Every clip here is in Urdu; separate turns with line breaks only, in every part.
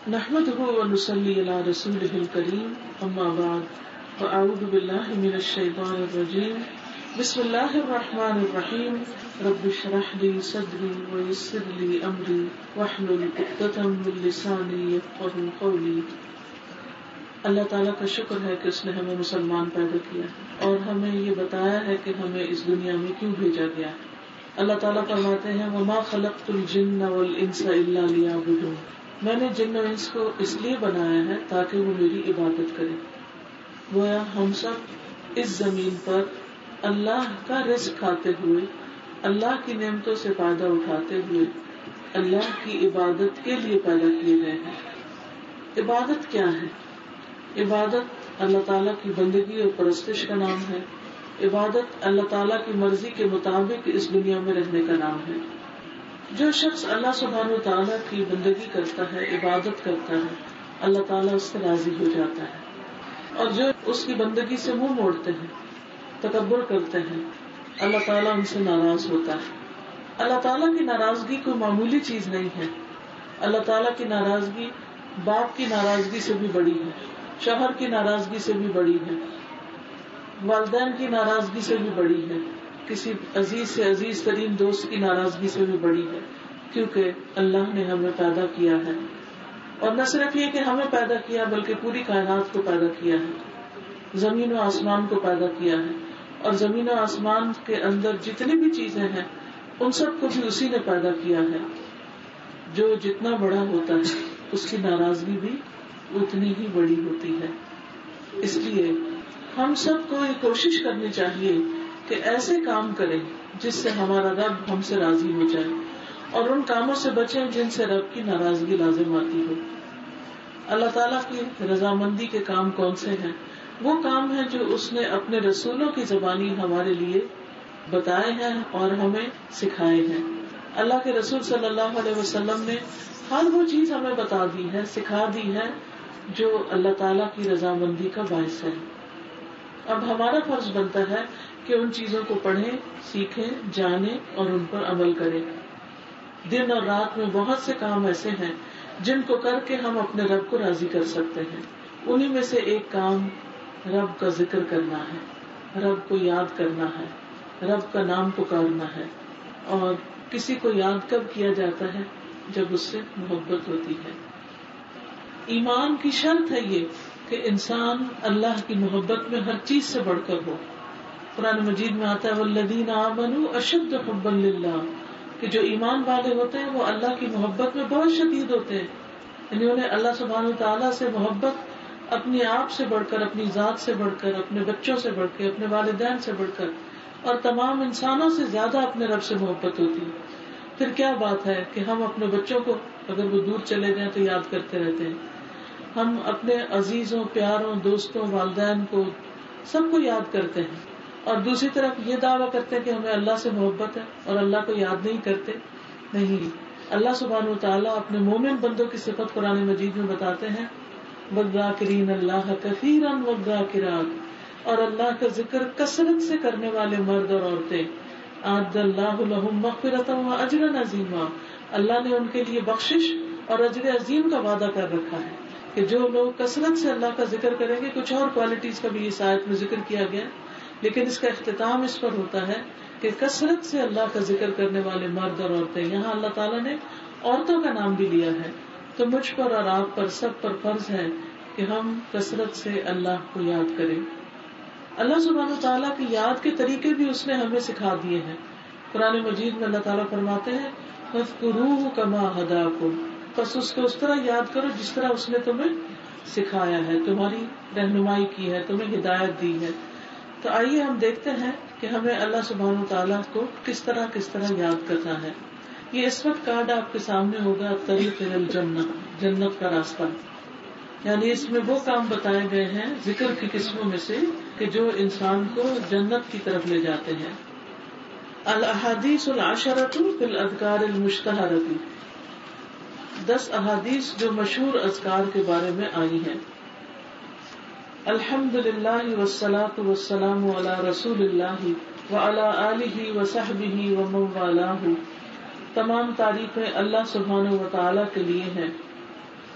نحمده ونصلي على رسوله الكريم اما بعد فاعوذ بالله من الشيطان الرجيم بسم الله الرحمن الرحيم رب اشرح لي صدري ويسر لي امري واحلل عقدة من لساني يفقهوا قولي. اللہ تعالیٰ کا شکر ہے کہ اس نے ہمیں مسلمان پیدا کیا اور ہمیں یہ بتایا ہے کہ ہمیں اس دنیا میں کیوں بھیجا گیا. اللہ تعالیٰ فرماتے ہیں وما خلقت الجن والانس الا لیعبدون، میں نے جن و انس کو اس لیے بنایا ہے تاکہ وہ میری عبادت کرے. گویا ہم سب اس زمین پر اللہ کا رزق کھاتے ہوئے، اللہ کی نعمتوں سے فائدہ اٹھاتے ہوئے اللہ کی عبادت کے لیے پیدا کیے گئے ہیں. عبادت کیا ہے؟ عبادت اللہ تعالیٰ کی بندگی اور پرستش کا نام ہے. عبادت اللہ تعالیٰ کی مرضی کے مطابق اس دنیا میں رہنے کا نام ہے. جو شخص اللہ سبحانہ و تعالیٰ کی بندگی کرتا ہے، عبادت کرتا ہے، اللہ تعالیٰ اس سے راضی ہو جاتا ہے. اور جو اس کی بندگی سے منہ موڑتے ہیں، تکبر کرتے ہیں، اللہ تعالیٰ ان سے ناراض ہوتا ہے. اللہ تعالیٰ کی ناراضگی کوئی معمولی چیز نہیں ہے. اللہ تعالیٰ کی ناراضگی باپ کی ناراضگی سے بھی بڑی ہے، شوہر کی ناراضگی سے بھی بڑی ہے، والدین کی ناراضگی سے بھی بڑی ہے، کسی عزیز سے عزیز ترین دوست کی ناراضگی سے بھی بڑی ہے. کیونکہ اللہ نے ہمیں پیدا کیا ہے، اور نہ صرف یہ کہ ہمیں پیدا کیا بلکہ پوری کائنات کو پیدا کیا ہے، زمین و آسمان کو پیدا کیا ہے. اور زمین و آسمان کے اندر جتنی بھی چیزیں ہیں ان سب کو بھی اسی نے پیدا کیا ہے. جو جتنا بڑا ہوتا ہے اس کی ناراضگی بھی اتنی ہی بڑی ہوتی ہے. اس لیے ہم سب کو یہ کوشش کرنی چاہیے کہ ایسے کام کریں جس سے ہمارا رب ہم سے راضی ہو جائے، اور ان کاموں سے بچیں جن سے رب کی ناراضگی لازم آتی ہو. اللہ تعالیٰ کی رضامندی کے کام کون سے ہیں؟ وہ کام ہیں جو اس نے اپنے رسولوں کی زبانی ہمارے لیے بتائے ہیں اور ہمیں سکھائے ہیں. اللہ کے رسول صلی اللہ علیہ وسلم نے ہر وہ چیز ہمیں بتا دی ہے، سکھا دی ہے جو اللہ تعالیٰ کی رضامندی کا باعث ہے. اب ہمارا فرض بنتا ہے کہ ان چیزوں کو پڑھیں، سیکھیں، جانیں اور ان پر عمل کریں. دن اور رات میں بہت سے کام ایسے ہیں جن کو کر کے ہم اپنے رب کو راضی کر سکتے ہیں. انہی میں سے ایک کام رب کا ذکر کرنا ہے، رب کو یاد کرنا ہے، رب کا نام پکارنا ہے. اور کسی کو یاد کب کیا جاتا ہے؟ جب اس سے محبت ہوتی ہے. ایمان کی شرط ہے یہ کہ انسان اللہ کی محبت میں ہر چیز سے بڑھ کر ہو. قرآن مجید میں آتا ہے والذین آمنوا اشد حبا للہ، کہ جو ایمان والے ہوتے ہیں وہ اللہ کی محبت میں بہت شدید ہوتے ہیں. یعنی انہیں اللہ سبحانہ وتعالیٰ سے محبت اپنی آپ سے بڑھ کر، اپنی ذات سے بڑھ کر، اپنے بچوں سے بڑھ کر، اپنے والدین سے بڑھ کر اور تمام انسانوں سے زیادہ اپنے رب سے محبت ہوتی ہے. پھر کیا بات ہے کہ ہم اپنے بچوں کو اگر وہ دور چلے جائیں تو یاد کرتے رہتے ہیں. ہم اپنے عزیزوں، پیاروں، دوستوں، والدین کو سب کو یاد کرتے ہیں، اور دوسری طرف یہ دعویٰ کرتے ہیں کہ ہمیں اللہ سے محبت ہے اور اللہ کو یاد نہیں کرتے. نہیں، اللہ سبحانہ وتعالیٰ اپنے مومن بندوں کی صفت قرآن مجید میں بتاتے ہیں والذاکرین اللہ کثیرا والذاکرات، اور اللہ کا ذکر کثرت سے کرنے والے مرد اور عورتیں. اعد اللہ لہم مغفرۃ واجرا عظیما، اللہ نے ان کے لیے بخشش اور اجر عظیم کا وعدہ کر رکھا ہے کہ جو لوگ کثرت سے اللہ کا ذکر کریں گے. کچھ اور کوالٹیز کا بھی اس آیت میں ذکر کیا گیا، لیکن اس کا اختتام اس پر ہوتا ہے کہ کثرت سے اللہ کا ذکر کرنے والے مرد اور عورتیں. یہاں اللہ تعالیٰ نے عورتوں کا نام بھی لیا ہے. تو مجھ پر اور آپ پر سب پر فرض ہے کہ ہم کثرت سے اللہ کو یاد کریں. اللہ سبحانہ تعالیٰ کی یاد کے طریقے بھی اس نے ہمیں سکھا دیے ہیں. قرآن مجید میں اللہ تعالیٰ فرماتے ہیں فاذکروہ کما ھداکم، بس اس کو اس طرح یاد کرو جس طرح اس نے تمہیں سکھایا ہے، تمہاری رہنمائی کی ہے، تمہیں ہدایت دی ہے. تو آئیے ہم دیکھتے ہیں کہ ہمیں اللہ سبحانہ تعالیٰ کو کس طرح یاد کرنا ہے. یہ اس وقت کارڈ آپ کے سامنے ہوگا طریق الجنہ، جنت کا راستہ. یعنی اس میں وہ کام بتائے گئے ہیں ذکر کی قسموں میں سے کہ جو انسان کو جنت کی طرف لے جاتے ہیں. الاحادیث العشرۃ فی الاذکار المشتہرۃ، 10 احادیث جو مشہور اذکار کے بارے میں آئی ہیں. الحمدللہ والصلاۃ والسلام علی رسول اللہ وعلی آلہ وصحبہ ومن والہ، تمام تعریفیں اللہ سبحانہ و تعالی کے لیے ہیں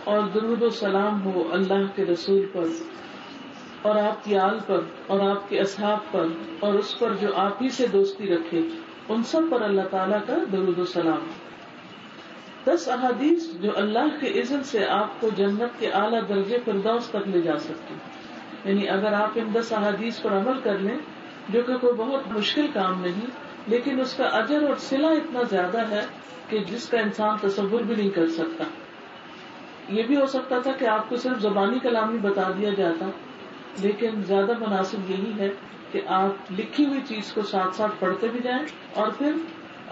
اور درود و سلام ہو اللہ کے رسول پر اور آپ کی آل پر اور آپ کے اصحاب پر اور اس پر جو آپ ہی سے دوستی رکھے، ان سب پر اللہ تعالیٰ کا درود و سلام۔ 10 احادیث جو اللہ کے اذن سے آپ کو جنت کے اعلیٰ درجے فردوس تک لے جا سکتی، یعنی اگر آپ ان 10 احادیث پر عمل کر لیں، جو کہ کوئی بہت مشکل کام نہیں، لیکن اس کا اجر اور صلہ اتنا زیادہ ہے کہ جس کا انسان تصور بھی نہیں کر سکتا۔ یہ بھی ہو سکتا تھا کہ آپ کو صرف زبانی کلام ہی بتا دیا جاتا، لیکن زیادہ مناسب یہی ہے کہ آپ لکھی ہوئی چیز کو ساتھ ساتھ پڑھتے بھی جائیں اور پھر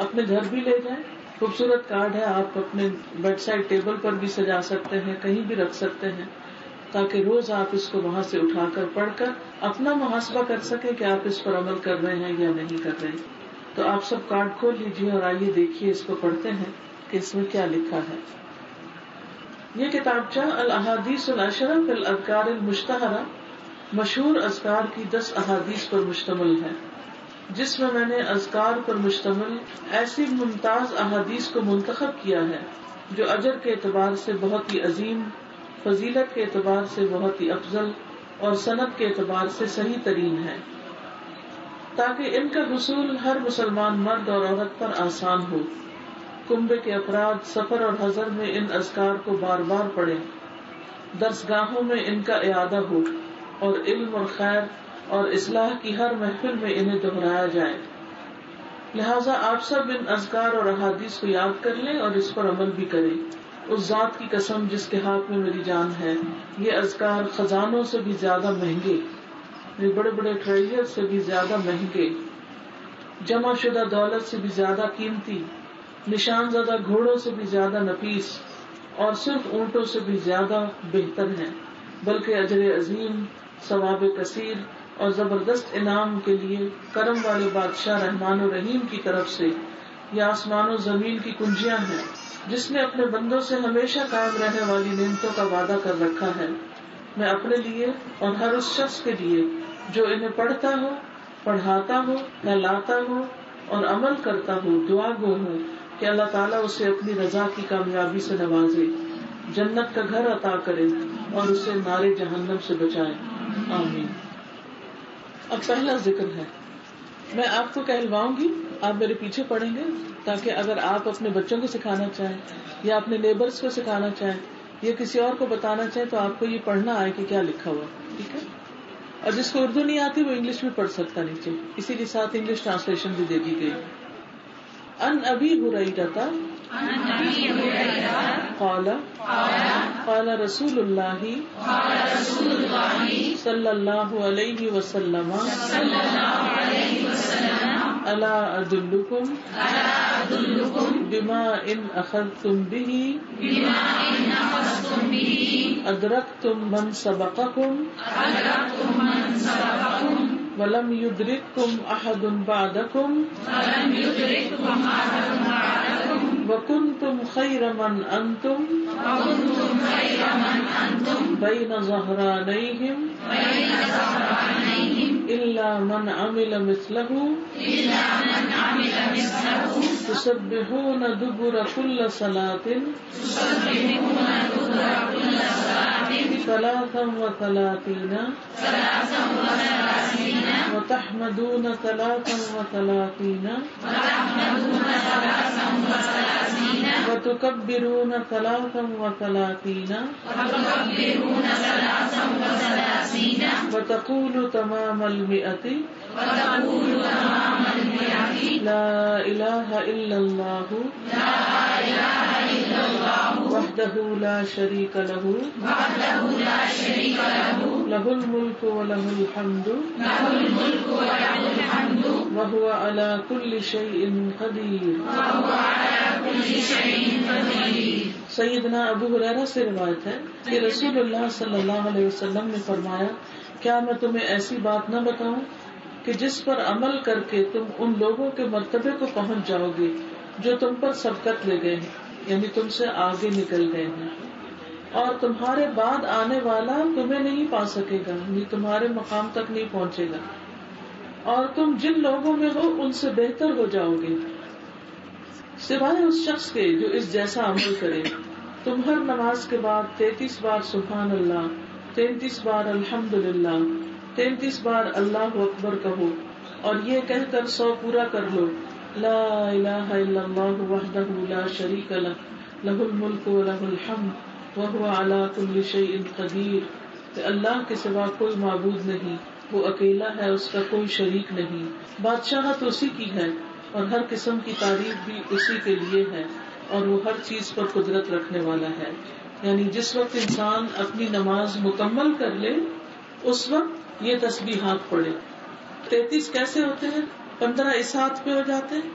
اپنے گھر بھی لے جائیں۔ خوبصورت کارڈ ہے، آپ اپنے بیڈ سائڈ ٹیبل پر بھی سجا سکتے ہیں، کہیں بھی رکھ سکتے ہیں، تاکہ روز آپ اس کو وہاں سے اٹھا کر پڑھ کر اپنا محاسبہ کر سکیں کہ آپ اس پر عمل کر رہے ہیں یا نہیں کر رہے۔ تو آپ سب کارڈ کھول لیجیے اور آئیے دیکھیے، اس کو پڑھتے ہیں کہ اس میں کیا لکھا ہے۔ یہ کتابچہ الاحادیث العشرہ فی الاذکار المشتہرہ، مشہور اذکار کی 10 احادیث پر مشتمل ہے، جس میں میں نے اذکار پر مشتمل ایسی ممتاز احادیث کو منتخب کیا ہے جو اجر کے اعتبار سے بہت ہی عظیم، فضیلت کے اعتبار سے بہت ہی افضل اور سند کے اعتبار سے صحیح ترین ہے، تاکہ ان کا حصول ہر مسلمان مرد اور عورت پر آسان ہو۔ کنبے کے افراد سفر اور حضر میں ان اذکار کو بار بار پڑھیں، درسگاہوں میں ان کا اعادہ ہو اور علم اور خیر اور اصلاح کی ہر محفل میں انہیں دہرایا جائے۔ لہٰذا آپ سب ان اذکار اور احادیث کو یاد کر لیں اور اس پر عمل بھی کریں۔ اس ذات کی قسم جس کے ہاتھ میں میری جان ہے، یہ اذکار خزانوں سے بھی زیادہ مہنگے، یہ بڑے بڑے ٹریجر سے بھی زیادہ مہنگے، جمع شدہ دولت سے بھی زیادہ قیمتی، نشان زدہ گھوڑوں سے بھی زیادہ نفیس اور صرف اونٹوں سے بھی زیادہ بہتر ہیں، بلکہ اجر عظیم، ثواب کثیر اور زبردست انعام کے لیے کرم والے بادشاہ رحمان و رحیم کی طرف سے یہ آسمان و زمین کی کنجیاں ہیں، جس نے اپنے بندوں سے ہمیشہ قائم رہنے والی نعمتوں کا وعدہ کر رکھا ہے۔ میں اپنے لیے اور ہر اس شخص کے لیے جو انہیں پڑھتا ہو، پڑھاتا ہو، پھیلاتا ہو اور عمل کرتا ہو دعا گو ہوں کہ اللہ تعالیٰ اسے اپنی رضا کی کامیابی سے نوازے، جنت کا گھر عطا کرے اور اسے نار جہنم سے بچائے، آمین۔ اب پہلا ذکر ہے، میں آپ کو کہلواؤں گی، آپ میرے پیچھے پڑھیں گے، تاکہ اگر آپ اپنے بچوں کو سکھانا چاہیں یا اپنے نیبرز کو سکھانا چاہیں یا کسی اور کو بتانا چاہیں تو آپ کو یہ پڑھنا آئے کہ کیا لکھا ہوا، ٹھیک ہے؟ اور جس کو اردو نہیں آتی وہ انگلش بھی پڑھ سکتا نیچے، اسی کے ساتھ انگلش ٹرانسلیشن بھی دے دی گئی۔ ان ابی ہریرہ قال قال رسول اللہ صلی اللہ علیہ وسلم الا ادلکم بما ان اخذتم به ادرکتم من سبقکم ولم يدرككم احد بعدكم وكنتم خير من انتم بين ظهرانيهم الا من عمل مثله تسبحون دبر كل صلاة 33 وتحمدون 33 وتكبرون 33 وتقول تمام 100 لا إله إلا الله وحده لا شريك له له الملك وله الحمد وهو على كل شيء قدير۔ سیدنا ابو ہریرہ سے روایت ہے کہ رسول اللہ صلی اللہ علیہ وسلم نے فرمایا، کیا میں تمہیں ایسی بات نہ بتاؤں کہ جس پر عمل کر کے تم ان لوگوں کے مرتبے کو پہنچ جاؤ گے جو تم پر سبقت لے گئے ہیں، یعنی تم سے آگے نکل گئے ہیں، اور تمہارے بعد آنے والا تمہیں نہیں پا سکے گا، یعنی تمہارے مقام تک نہیں پہنچے گا، اور تم جن لوگوں میں ہو ان سے بہتر ہو جاؤ گے، سوائے اس شخص کے جو اس جیسا عمل کرے تم ہر نماز کے بعد 33 بار سبحان اللہ، 33 بار الحمدللہ، 33 بار اللہ اکبر کہو، اور یہ کہہ کر 100 پورا کر لو، لا الہ الا اللہ وحدہ لا شریک لہ لہ الملک ولہ الحمد وہو علی کل شیء قدیر، کہ اللہ کے سوا کوئی معبود نہیں، وہ اکیلا ہے، اس کا کوئی شریک نہیں، بادشاہت اسی کی ہے اور ہر قسم کی تعریف بھی اسی کے لیے ہے، اور وہ ہر چیز پر قدرت رکھنے والا ہے. یعنی جس وقت انسان اپنی نماز مکمل کر لے اس وقت یہ تسبیحات پڑھے. 33 کیسے ہوتے ہیں؟ 15 اس ہاتھ پہ ہو جاتے ہیں،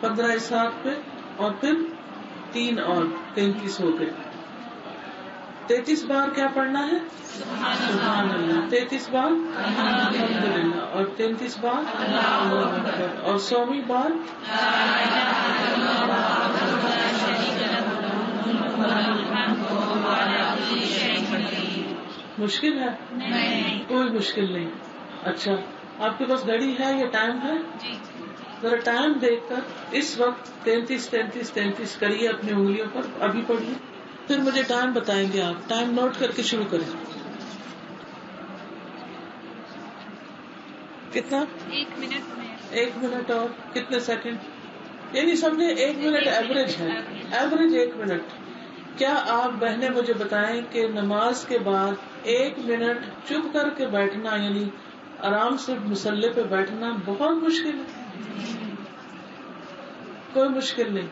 15 اس ہاتھ پہ، اور پھر 3 اور 33 ہو گئے. 33 بار کیا پڑھنا ہے؟ سبحان اللہ. 33 بار الحمدللہ، اور 33 بار اللہ اکبر، اور 100ویں بار مشکل ہے؟ کوئی مشکل نہیں. اچھا، آپ کے پاس گھڑی ہے یا ٹائم ہے؟ ذرا ٹائم دیکھ کر اس وقت 33 کریے اپنی انگلیوں پر، ابھی پڑھیے، پھر مجھے ٹائم بتائیں گے. آپ ٹائم نوٹ کر کے شروع کریں. کتنا؟
1 منٹ میں.
1 منٹ اور کتنے سیکنڈ؟ یعنی سمجھے 1 منٹ ایوریج ہے، ایوریج 1 منٹ. کیا آپ بہنیں مجھے بتائیں کہ نماز کے بعد 1 منٹ چپ کر کے بیٹھنا، یعنی آرام سے مصلی پہ بیٹھنا بہت مشکل ہے؟ کوئی مشکل نہیں.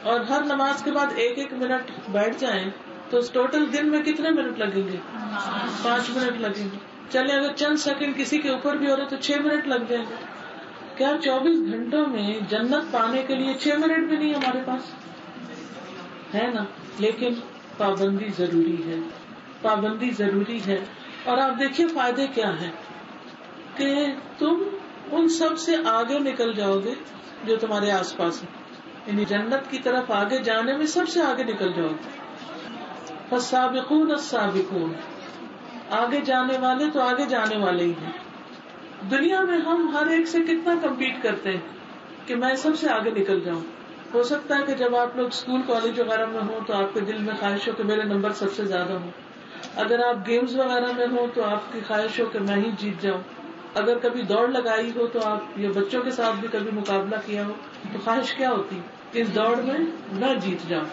اور ہر نماز کے بعد 1 منٹ بیٹھ جائیں تو ٹوٹل دن میں کتنے منٹ لگیں گے؟ 5 منٹ لگیں گے. چلیں اگر چند سیکنڈ کسی کے اوپر بھی ہو رہے تو 6 منٹ لگ جائیں گے. کیا 24 گھنٹوں میں جنت پانے کے لیے 6 منٹ بھی نہیں ہمارے پاس ہے نا؟ لیکن پابندی ضروری ہے، پابندی ضروری ہے. اور آپ دیکھیے فائدے کیا ہیں کہ تم ان سب سے آگے نکل جاؤ گے جو تمہارے آس پاس ہیں، یعنی جنت کی طرف آگے جانے میں سب سے آگے نکل جاؤ گے. فالسابقون السابقون، آگے جانے والے تو آگے جانے والے ہی ہیں. دنیا میں ہم ہر ایک سے کتنا کمپیٹ کرتے ہیں کہ میں سب سے آگے نکل جاؤں. ہو سکتا ہے کہ جب آپ لوگ اسکول کالج وغیرہ میں ہوں تو آپ کے دل میں خواہش ہو کہ میرے نمبر سب سے زیادہ ہوں. اگر آپ گیمز وغیرہ میں ہوں تو آپ کی خواہش ہو کہ میں ہی جیت جاؤں. اگر کبھی دوڑ لگائی ہو تو آپ یا بچوں کے ساتھ بھی کبھی مقابلہ کیا ہو تو خواہش کیا ہوتی کہ اس دوڑ میں نہ جیت جاؤں.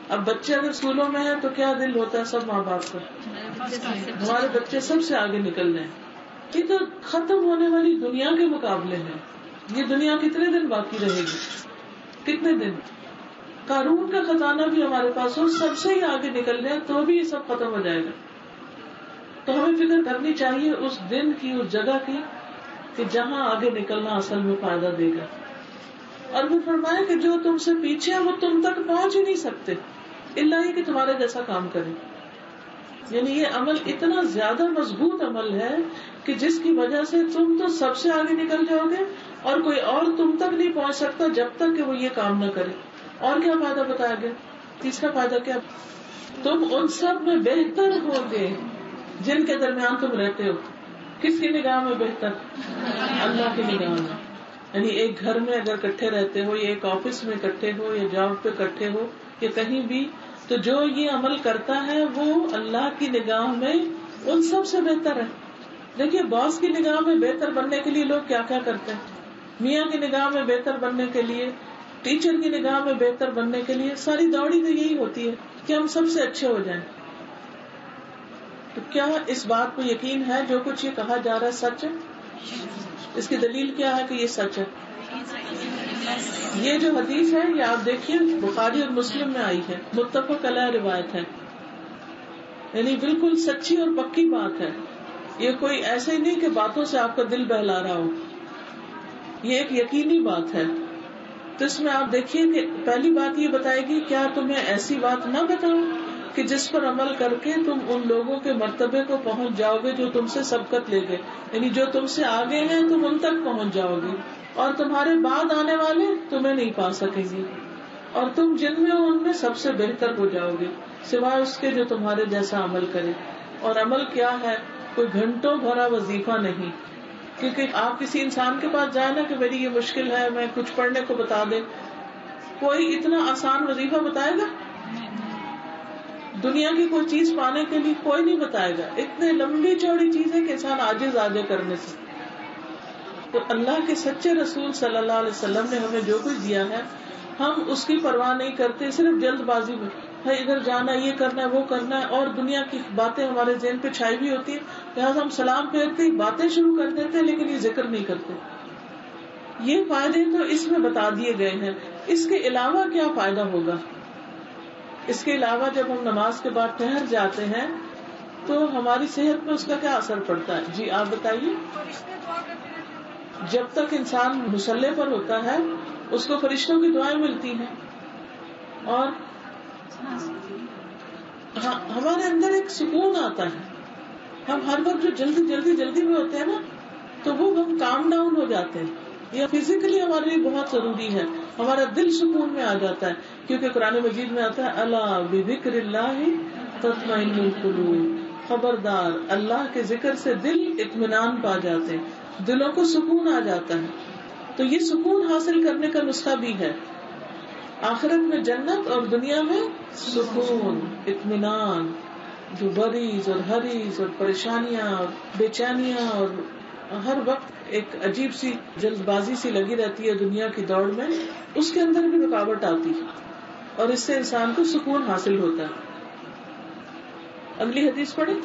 اب بچے اگر اسکولوں میں ہیں تو کیا دل ہوتا ہے سب ماں باپ کا، ہمارے بچے سب سے آگے نکل جائیں. یہ تو ختم ہونے والی دنیا کے مقابلے ہیں. یہ دنیا کتنے دن باقی رہے گی؟ کتنے دن؟ قارون کا خزانہ بھی ہمارے پاس ہو، سب سے ہی آگے نکل جائے تو بھی یہ سب ختم ہو جائے گا. تو ہمیں فکر کرنی چاہیے اس دن کی، اس جگہ کی کہ جہاں آگے نکلنا اصل میں فائدہ دے گا. اور وہ فرمایا کہ جو تم سے پیچھے ہے وہ تم تک پہنچ ہی نہیں سکتے الا یہ کہ تمہارے جیسا کام کریں. یعنی یہ عمل اتنا زیادہ مضبوط عمل ہے کہ جس کی وجہ سے تم تو سب سے آگے نکل جاؤ گے اور کوئی اور تم تک نہیں پہنچ سکتا جب تک کہ وہ یہ کام نہ کرے. اور کیا فائدہ بتایا گیا؟ تیسرا فائدہ کیا؟ تم ان سب میں بہتر ہوگے جن کے درمیان تم رہتے ہو. کس کی نگاہ میں بہتر؟ اللہ کی نگاہ میں. یعنی ایک گھر میں اگر اکٹھے رہتے ہو یا ایک آفس میں اکٹھے ہو یا جاب پہ اکٹھے ہو یا کہیں بھی، تو جو یہ عمل کرتا ہے وہ اللہ کی نگاہ میں ان سب سے بہتر ہے. دیکھیے باس کی نگاہ میں بہتر بننے کے لیے لوگ کیا کیا کرتے ہیں. میاں کی نگاہ میں بہتر بننے کے لیے، ٹیچر کی نگاہ میں بہتر بننے کے لیے ساری دوڑی تو یہی ہوتی ہے کہ ہم سب سے اچھے ہو جائیں. تو کیا اس بات کو یقین ہے جو کچھ یہ کہا جا رہا ہے سچ ہے؟ اس کی دلیل کیا ہے کہ یہ سچ ہے؟ یہ جو حدیث ہے یہ آپ دیکھیے بخاری اور مسلم میں آئی ہے، متفق علیہ روایت ہے. یعنی بالکل سچی اور پکی بات ہے. یہ کوئی ایسے ہی نہیں کہ باتوں سے آپ کا دل بہلا رہا ہو، یہ ایک یقینی بات ہے. تو اس میں آپ دیکھیے کہ پہلی بات یہ بتائے گی کیا تمہیں ایسی بات نہ بتاؤں کہ جس پر عمل کر کے تم ان لوگوں کے مرتبے کو پہنچ جاؤ گے جو تم سے سبقت لے گئے، یعنی جو تم سے آگے ہیں تم ان تک پہنچ جاؤ گے اور تمہارے بعد آنے والے تمہیں نہیں پا سکیں گے، اور تم جن میں ان میں سب سے بہتر ہو جاؤ گے سوائے اس کے جو تمہارے جیسا عمل کرے. اور عمل کیا ہے؟ کوئی گھنٹوں بھرا وظیفہ نہیں. کیونکہ آپ کسی انسان کے پاس جائیں نا کہ میری یہ مشکل ہے، میں کچھ پڑھنے کو بتا دے، کوئی اتنا آسان وظیفہ بتائے گا؟ دنیا کی کوئی چیز پانے کے لیے کوئی نہیں بتائے گا. اتنے لمبی چوڑی چیز ہے کہ انسان عاجز آجے کرنے سے. تو اللہ کے سچے رسول صلی اللہ علیہ وسلم نے ہمیں جو کچھ دیا ہے ہم اس کی پرواہ نہیں کرتے, صرف جلد بازی میں ہے ادھر جانا, یہ کرنا ہے, وہ کرنا ہے, اور دنیا کی باتیں ہمارے ذہن پہ چھائی ہوئی ہوتی ہیں, لہٰذا ہم سلام پھیرتے باتیں شروع کر دیتے لیکن یہ ذکر نہیں کرتے. یہ فائدے تو اس میں بتا دیے گئے ہیں. اس کے علاوہ کیا فائدہ ہوگا؟ اس کے علاوہ جب ہم نماز کے بعد ٹھہر جاتے ہیں تو ہماری صحت پہ اس کا کیا اثر پڑتا ہے؟ جی آپ بتائیے. جب تک انسان مصلی پر ہوتا ہے اس کو فرشتوں کی دعائیں ملتی ہیں, اور ہمارے اندر ایک سکون آتا ہے. ہم ہر وقت جو جلدی میں ہوتے ہیں نا, تو وہ ہم کام ڈاؤن ہو جاتے ہیں. یہ فزیکلی ہمارے لیے بہت ضروری ہے. ہمارا دل سکون میں آ جاتا ہے, کیونکہ قرآن مجید میں آتا ہے الا بذکر اللہ تطمئن القلوب, خبردار اللہ کے ذکر سے دل اطمینان پا جاتے ہیں, دلوں کو سکون آ جاتا ہے. تو یہ سکون حاصل کرنے کا نسخہ بھی ہے. آخرت میں جنت اور دنیا میں سکون, اطمینان. جو بریز اور ہریز اور پریشانیاں اور بے چینیاں اور ہر وقت ایک عجیب سی جلد بازی سی لگی رہتی ہے دنیا کی دوڑ میں, اس کے اندر بھی رکاوٹ آتی ہے اور اس سے انسان کو سکون حاصل ہوتا ہے. اگلی حدیث پڑھیں.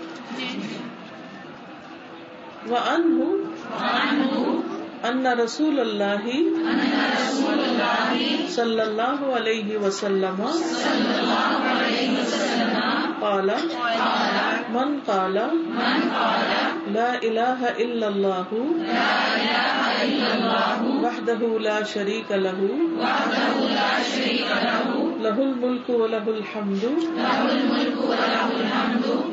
وَأَنْهُ أَنَّ رَسُولَ اللَّهِ صلی اللہ علیہ وسلم قال من قال لا الہ الا اللہ وحدہ لا شریک لہ لہ الملک ولہ الحمد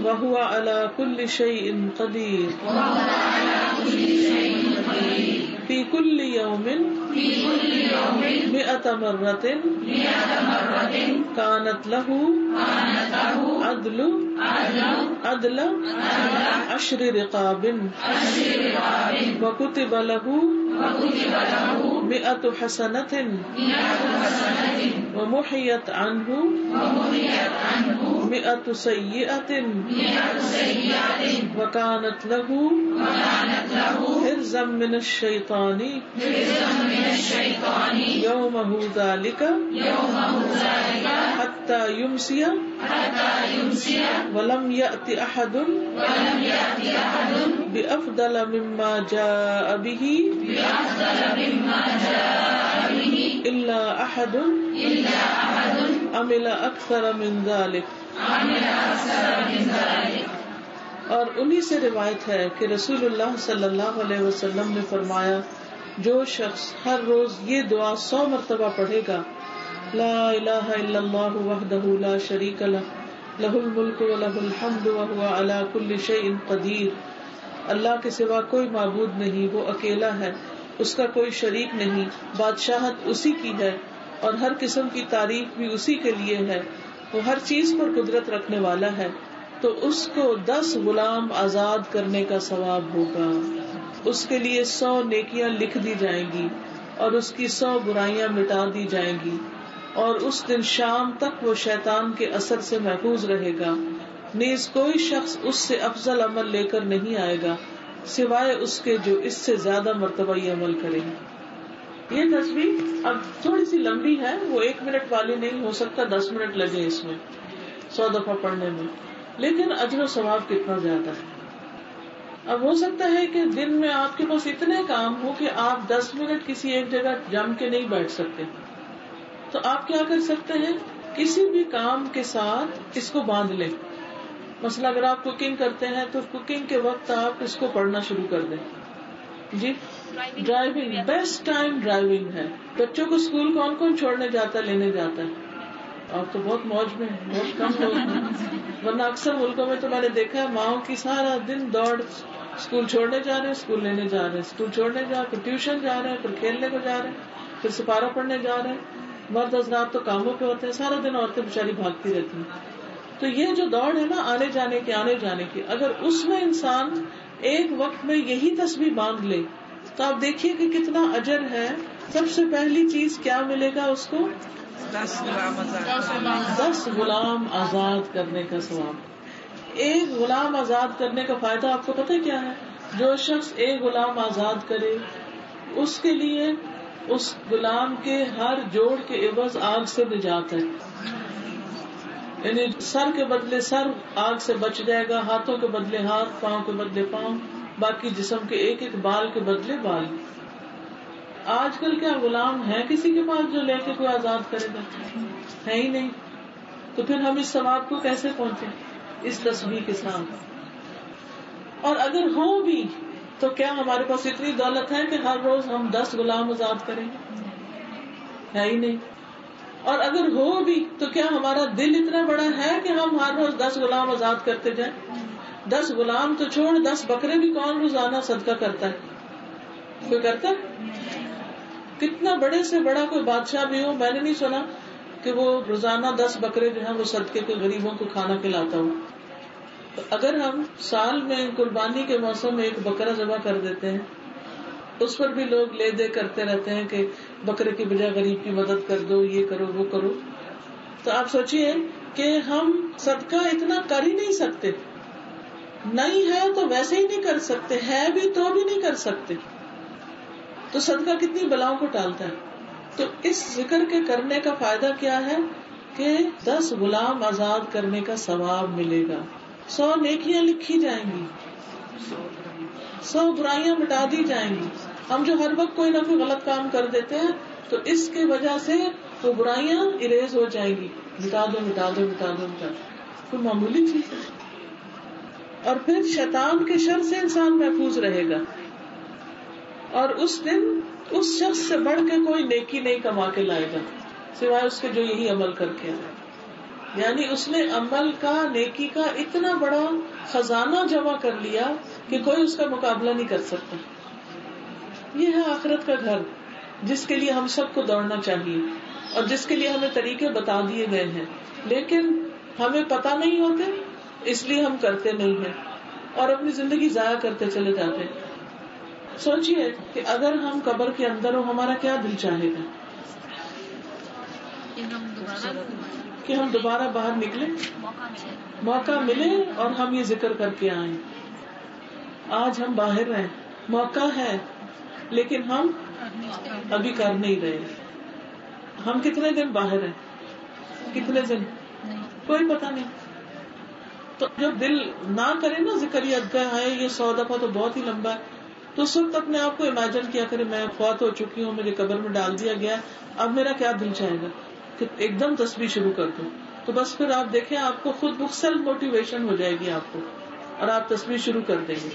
وہو علی کل شیء قدیر فی کل یوم مئۃ مرۃ کانت لہ عدل عشر رقاب وکتب لہ مئۃ حسنۃ ومحیت عنہ مئۃ سیئۃ وکانت لہ حرزا من الشیطان یومہ ذلک حتی یمسی ولم یأت احد بأفضل مما جاء به الا احد عمل اکثر من ذلک. اور انہی سے روایت ہے کہ رسول اللہ صلی اللہ علیہ وسلم نے فرمایا, جو شخص ہر روز یہ دعا 100 مرتبہ پڑھے گا, لا الہ الا اللہ وحدہ لا شریک لہ لہ الملک ولہ الحمد وہو علی کل شیء قدیر, اللہ کے سوا کوئی معبود نہیں, وہ اکیلا ہے, اس کا کوئی شریک نہیں, بادشاہت اسی کی ہے اور ہر قسم کی تعریف بھی اسی کے لیے ہے, وہ ہر چیز پر قدرت رکھنے والا ہے. تو اس کو 10 غلام آزاد کرنے کا ثواب ہوگا, اس کے لیے 100 نیکیاں لکھ دی جائیں گی اور اس کی 100 برائیاں مٹا دی جائیں گی, اور اس دن شام تک وہ شیطان کے اثر سے محفوظ رہے گا. نیز کوئی شخص اس سے افضل عمل لے کر نہیں آئے گا سوائے اس کے جو اس سے زیادہ مرتبہ یہ عمل کرے. یہ تصویر اب تھوڑی سی لمبی ہے, وہ 1 منٹ والی نہیں, ہو سکتا 10 منٹ لگے اس میں 100 دفعہ پڑھنے میں, لیکن اجر و ثواب کتنا زیادہ ہے. اب ہو سکتا ہے کہ دن میں آپ کے پاس اتنے کام ہو کہ آپ 10 منٹ کسی ایک جگہ جم کے نہیں بیٹھ سکتے, تو آپ کیا کر سکتے ہیں, کسی بھی کام کے ساتھ اس کو باندھ لیں. مثلا اگر آپ کوکنگ کرتے ہیں تو کوکنگ کے وقت آپ اس کو پڑھنا شروع کر دیں. جی ڈرائیونگ, بیسٹ ٹائم ڈرائیونگ ہے. بچوں کو اسکول کون کون چھوڑنے جاتا ہے, لینے جاتا ہے؟ آپ تو بہت موج میں, بہت کم لوگ ہیں, ورنہ اکثر ملکوں میں تو میں نے دیکھا ہے ماؤں کی سارا دن دوڑ, اسکول چھوڑنے جا رہے ہیں, اسکول لینے جا رہے ہیں, اسکول چھوڑنے جا رہے ہیں, پھر ٹیوشن جا رہے ہیں, پھر کھیلنے کو جا رہے ہیں, پھر سپارہ پڑھنے جا رہے ہیں. مرد حضرات تو کاموں پہ ہوتے ہیں, سارا دن عورتیں بیچاری بھاگتی رہتی ہیں. تو یہ جو دوڑ ہے نا آنے جانے کی, اگر اس میں انسان ایک وقت میں یہی تسبیح باندھ لے تو آپ دیکھیے کہ کتنا اجر ہے. سب سے پہلی چیز کیا ملے گا اس کو, 10 غلام آزاد کرنے کا ثواب. ایک غلام آزاد کرنے کا فائدہ آپ کو پتہ کیا ہے؟ جو شخص ایک غلام آزاد کرے اس کے لیے اس غلام کے ہر جوڑ کے عوض آگ سے نجات ہے. یعنی سر کے بدلے سر آگ سے بچ جائے گا، ہاتھوں کے بدلے ہاتھ، پاؤں کے بدلے پاؤں، باقی جسم کے ایک ایک بال کے بدلے بال. آج کل کیا غلام ہے کسی کے پاس جو لے کے کوئی آزاد کرے گا؟ ہے ہی نہیں. تو پھر ہم اس ثواب کو کیسے پہنچے؟ اس تسبیح کے ساتھ. اور اگر ہو بھی تو کیا ہمارے پاس اتنی دولت ہے کہ ہر روز ہم 10 غلام آزاد کریں گے؟ ہے ہی نہیں. اور اگر ہو بھی تو کیا ہمارا دل اتنا بڑا ہے کہ ہم ہر روز 10 غلام آزاد کرتے جائیں؟ 10 غلام تو چھوڑ، 10 بکرے بھی کون روزانہ صدقہ کرتا ہے؟ کوئی کرتا ہے؟ کتنا بڑے سے بڑا کوئی بادشاہ بھی ہو، میں نے نہیں سنا کہ وہ روزانہ 10 بکرے جو ہیں وہ صدقے کے غریبوں کو کھانا کھلاتا ہو. تو اگر ہم سال میں قربانی کے موسم میں ایک بکرا ذبح کر دیتے ہیں، اس پر بھی لوگ لے دے کرتے رہتے ہیں کہ بکرے کی بجائے غریب کی مدد کر دو، یہ کرو وہ کرو. تو آپ سوچئے کہ ہم صدقہ اتنا کر ہی نہیں سکتے. نہیں ہے تو ویسے ہی نہیں کر سکتے، ہے بھی تو بھی نہیں کر سکتے. تو صدقہ کتنی بلاؤں کو ٹالتا ہے. تو اس ذکر کے کرنے کا فائدہ کیا ہے کہ 10 غلام آزاد کرنے کا ثواب ملے گا، 100 نیکیاں لکھی جائیں گی، 100 برائیاں مٹا دی جائیں گی. ہم جو ہر وقت کوئی نہ کوئی غلط کام کر دیتے ہیں تو اس کی وجہ سے وہ برائیاں اریز ہو جائیں گی. مٹا دو مٹا دو مٹا دو مٹا دو، کوئی معمولی چیز ہے. اور پھر شیطان کے شر سے انسان محفوظ رہے گا. اور اس دن اس شخص سے بڑھ کے کوئی نیکی نہیں کما کے لائے گا سوائے اس کے جو یہی عمل کر کے آئے. یعنی اس نے عمل کا، نیکی کا اتنا بڑا خزانہ جمع کر لیا کہ کوئی اس کا مقابلہ نہیں کر سکتا. یہ ہے آخرت کا گھر جس کے لیے ہم سب کو دوڑنا چاہیے اور جس کے لیے ہمیں طریقے بتا دیے گئے ہیں، لیکن ہمیں پتہ نہیں ہوتے اس لیے ہم کرتے نہیں ہیں اور اپنی زندگی ضائع کرتے چلے جاتے ہیں. سوچئے کہ اگر ہم قبر کے اندر ہو ہمارا کیا دل چاہے گا کہ ہم دوبارہ باہر نکلیں، موقع ملے اور ہم یہ ذکر کر کے آئیں. آج ہم باہر ہیں، موقع ہے لیکن ہم ابھی کر نہیں رہے. ہم کتنے دن باہر ہیں، کتنے دن کوئی پتہ نہیں. تو جب دل نہ کرے نا ذکر یہ اذکار ہے یہ 100 دفعہ تو بہت ہی لمبا ہے، تو اس وقت اپنے آپ کو امیجن کیا کرے میں فوت ہو چکی ہوں، مجھے قبر میں ڈال دیا گیا، اب میرا کیا دل چاہے گا کہ ایک دم تسبیح شروع کر دوں. تو بس پھر آپ دیکھیں آپ کو خود سیلف موٹیویشن ہو جائے گی آپ کو اور آپ تسبیح شروع کر دیں گے.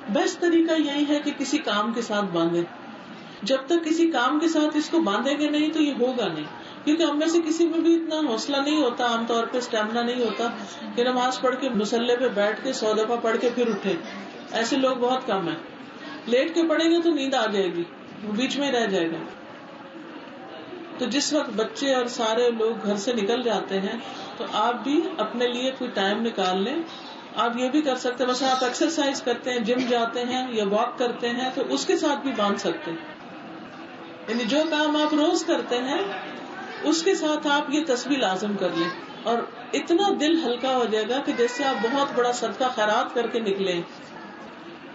بیسٹ طریقہ یہی ہے کہ کسی کام کے ساتھ باندھیں. جب تک کسی کام کے ساتھ اس کو باندھیں گے نہیں تو یہ ہوگا نہیں، کیونکہ ہم میں سے کسی میں بھی اتنا حوصلہ نہیں ہوتا، عام طور پہ اسٹیمنا نہیں ہوتا کہ نماز پڑھ کے مصلے پہ بیٹھ کے 100 دفعہ پڑھ کے پھر اٹھے. ایسے لوگ بہت کم ہیں. لیٹ کے پڑھیں گے تو نیند آ جائے گی، وہ بیچ میں رہ جائے گا. تو جس وقت بچے اور سارے لوگ گھر سے نکل جاتے ہیں تو آپ بھی اپنے لیے کوئی ٹائم نکال لیں. آپ یہ بھی کر سکتے ہیں، مثلا آپ ایکسرسائز کرتے ہیں، جم جاتے ہیں یا واک کرتے ہیں تو اس کے ساتھ بھی باندھ سکتے ہیں. یعنی جو کام آپ روز کرتے ہیں اس کے ساتھ آپ یہ تسبیح لازم کر لیں اور اتنا دل ہلکا ہو جائے گا کہ جیسے آپ بہت بڑا صدقہ خیرات کر کے نکلیں.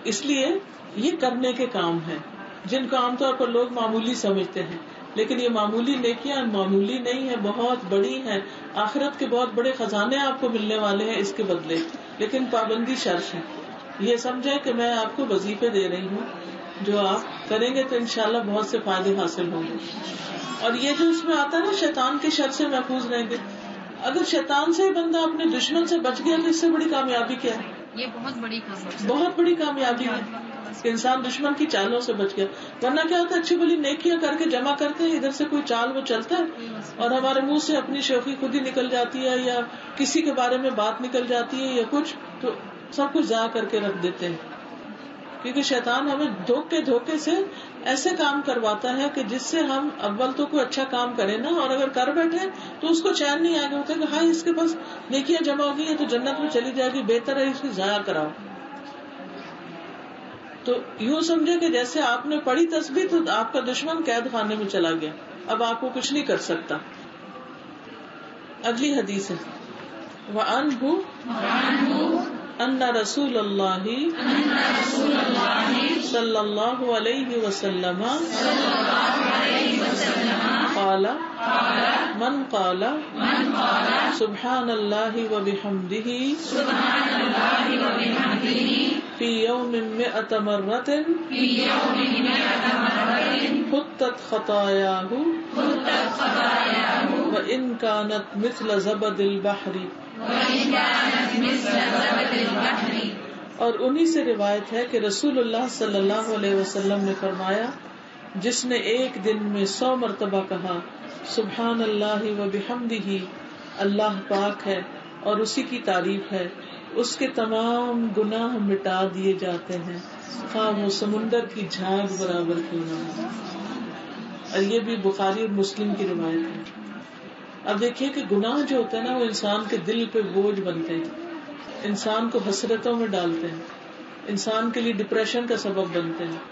اس لیے یہ کرنے کے کام ہیں جن کو عام طور پر لوگ معمولی سمجھتے ہیں، لیکن یہ معمولی نیکیاں معمولی نہیں ہے، بہت بڑی ہیں. آخرت کے بہت بڑے خزانے آپ کو ملنے والے ہیں اس کے بدلے، لیکن پابندی شرط ہے. یہ سمجھے کہ میں آپ کو وظیفے دے رہی ہوں، جو آپ کریں گے تو انشاءاللہ بہت سے فائدے حاصل ہوں گے. اور یہ جو اس میں آتا ہے نا شیطان کے شر سے محفوظ رہیں گے. اگر شیطان سے بندہ اپنے دشمن سے بچ گیا تو اس سے بڑی کامیابی کیا ہے؟
یہ بہت
بڑی کامیابی ہے کہ انسان دشمن کی چالوں سے بچ گیا. ورنہ کیا ہوتا ہے اچھی بلی نیکیاں کر کے جمع کرتے ہیں، ادھر سے کوئی چال وہ چلتا ہے اور ہمارے منہ سے اپنی شوخی خود ہی نکل جاتی ہے یا کسی کے بارے میں بات نکل جاتی ہے یا کچھ، تو سب کچھ ضائع کر کے رکھ دیتے ہیں. کیونکہ شیطان ہمیں دھوکے سے ایسے کام کرواتا ہے کہ جس سے ہم اول تو کوئی اچھا کام کریں نا، اور اگر کر بیٹھے تو اس کو چین نہیں آگے ہوتا کہ ہاں اس کے پاس نیکیاں جمع ہو گئی ہیں تو جنت میں چلی جائے گی، بہتر ہے اس کی ضائع کراؤ. تو یوں سمجھے کہ جیسے آپ نے پڑھی تسبیح تو آپ کا دشمن قید خانے میں چلا گیا. اب آپ کو کچھ نہیں کر سکتا. اگلی حدیث ہے وَعَنْهُ أَنَّ رَسُولَ اللَّهِ صلی اللہ علیہ وسلم قال من قال سبحان اللہ وبحمدہ فی یوم 100 مرۃ حطت خطایاہ وإن كانت مثل زبد البحر. اور انہی سے روایت ہے کہ رسول اللہ صلی اللہ علیہ وسلم نے فرمایا جس نے ایک دن میں 100 مرتبہ کہا سبحان اللہ وبحمدہ، اللہ پاک ہے اور اسی کی تعریف ہے، اس کے تمام گناہ مٹا دیے جاتے ہیں خواہ وہ سمندر کی جھاگ برابر کیوں نہ ہو. اور یہ بھی بخاری اور مسلم کی روایت ہے. اب دیکھیے کہ گناہ جو ہوتے ہیں نا وہ انسان کے دل پہ بوجھ بنتے ہیں، انسان کو حسرتوں میں ڈالتے ہیں، انسان کے لیے ڈپریشن کا سبب بنتے ہیں،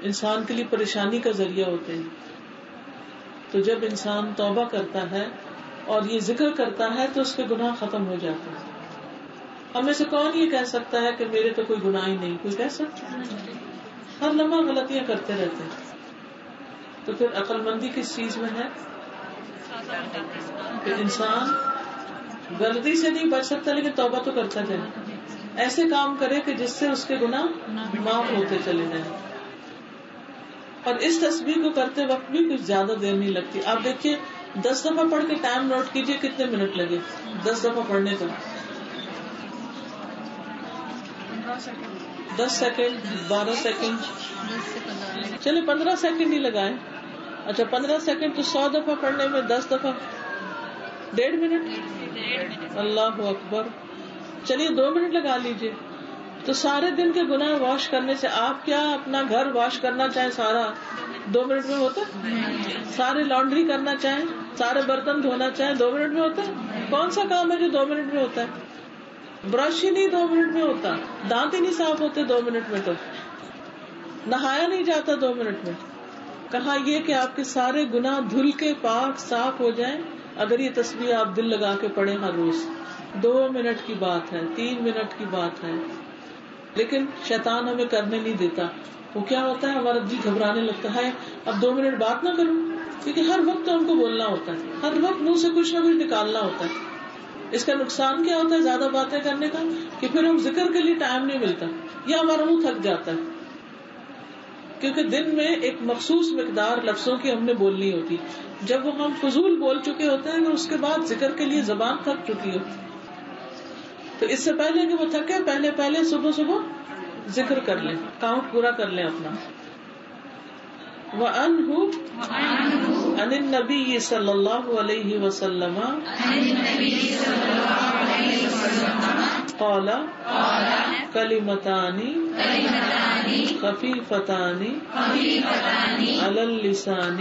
انسان کے لیے پریشانی کا ذریعہ ہوتے ہیں. تو جب انسان توبہ کرتا ہے اور یہ ذکر کرتا ہے تو اس کے گناہ ختم ہو جاتے ہیں. ہمیں سے کون یہ کہہ سکتا ہے کہ میرے تو کوئی گناہ ہی نہیں؟ کوئی کہہ سکتا ہے؟ ہر لمحہ غلطیاں کرتے رہتے ہیں. تو پھر عقل مندی کس چیز میں ہے کہ انسان غلطی سے نہیں بچ سکتا لیکن توبہ تو کرتا جائے، ایسے کام کرے کہ جس سے اس کے گناہ معاف ہوتے چلے جائیں. اور اس تسبیح کو کرتے وقت بھی کچھ زیادہ دیر نہیں لگتی. آپ دیکھیے 10 دفعہ پڑھ کے ٹائم نوٹ کیجئے کتنے منٹ لگے 10 دفعہ پڑھنے کا. 10 سیکنڈ 12 سیکنڈ چلے 15 سیکنڈ ہی لگائیں. اچھا 15 سیکنڈ تو 100 دفعہ پڑھنے میں 10 دفعہ 1.5 منٹ. اللہ اکبر. چلیے 2 منٹ لگا لیجئے. تو سارے دن کے گناہ واش کرنے سے آپ کیا اپنا گھر واش کرنا چاہیں سارا 2 منٹ میں ہوتا ہے؟ سارے لانڈری کرنا چاہیں، سارے برتن دھونا چاہیں 2 منٹ میں ہوتا ہے؟ کون سا کام ہے جو 2 منٹ میں ہوتا ہے؟ برش ہی نہیں 2 منٹ میں ہوتا، دانت ہی نہیں صاف ہوتے 2 منٹ میں، تو نہایا نہیں جاتا 2 منٹ میں. کہا یہ کہ آپ کے سارے گناہ دھل کے پاک صاف ہو جائیں اگر یہ تسبیح آپ دل لگا کے پڑھیں ہر روز. 2 منٹ کی بات ہے، 3 منٹ کی بات ہے. لیکن شیطان ہمیں کرنے نہیں دیتا. وہ کیا ہوتا ہے ہمارا جی گھبرانے لگتا ہے اب 2 منٹ بات نہ کروں، کیونکہ ہر وقت ہم کو بولنا ہوتا ہے، ہر وقت منہ سے کچھ نہ کچھ نکالنا ہوتا ہے. اس کا نقصان کیا ہوتا ہے زیادہ باتیں کرنے کا کہ پھر ہم ذکر کے لیے ٹائم نہیں ملتا یا ہمارا منہ تھک جاتا ہے، کیونکہ دن میں ایک مخصوص مقدار لفظوں کی ہم نے بولنی ہوتی. جب وہ ہم فضول بول چکے ہوتے ہیں تو اس کے بعد ذکر کے لیے زبان تھک چکی ہوتی. تو اس سے پہلے کہ وہ تھکے پہلے صبح ذکر کر لیں، کاؤنٹ پورا کر لیں اپنا. وَأَنْهُ عَنِ النَّبِيِّ صلی اللہ علیہ وسلم قال کلمتان خفیفتان علی اللسان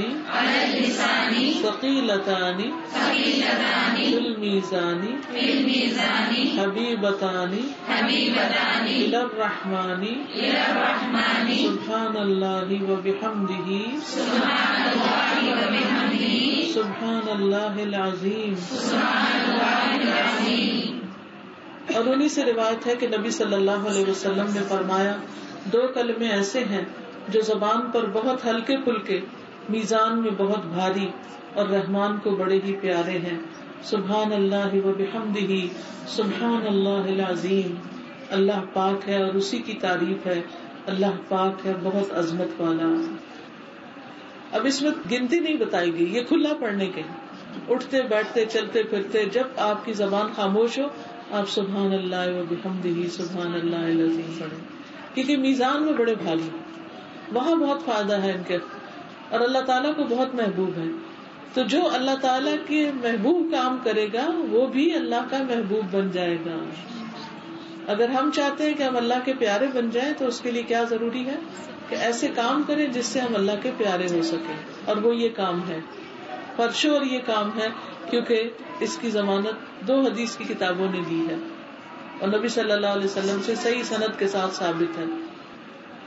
ثقیلتان فی المیزان حبیبتان الی الرحمن سبحان اللہ وبحمدہ سبحان اللہ العظیم. اور انہی سے روایت ہے کہ نبی صلی اللہ علیہ وسلم نے فرمایا 2 کلمے ایسے ہیں جو زبان پر بہت ہلکے پھلکے، میزان میں بہت بھاری اور رحمان کو بڑے ہی پیارے ہیں. سبحان اللہ وبحمدہ سبحان اللہ العظیم. اللہ پاک ہے اور اسی کی تعریف ہے، اللہ پاک ہے بہت عظمت والا. اب اس میں گنتی نہیں بتائی گئی، یہ کھلا پڑھنے کے، اٹھتے بیٹھتے چلتے پھرتے جب آپ کی زبان خاموش ہو آپ سبحان اللہ وبحمدہ سبحان اللہ العظیم پڑھیں، کیونکہ میزان میں بڑے بھاری، وہاں بہت فائدہ ہے ان کے، اور اللہ تعالیٰ کو بہت محبوب ہے. تو جو اللہ تعالیٰ کے محبوب کام کرے گا وہ بھی اللہ کا محبوب بن جائے گا. اگر ہم چاہتے ہیں کہ ہم اللہ کے پیارے بن جائیں تو اس کے لیے کیا ضروری ہے کہ ایسے کام کریں جس سے ہم اللہ کے پیارے ہو سکیں، اور وہ یہ کام ہے پرشور یہ کام ہے، کیونکہ اس کی ضمانت 2 حدیث کی کتابوں نے دی ہے اور نبی صلی اللہ علیہ وسلم سے صحیح سند کے ساتھ ثابت ہے.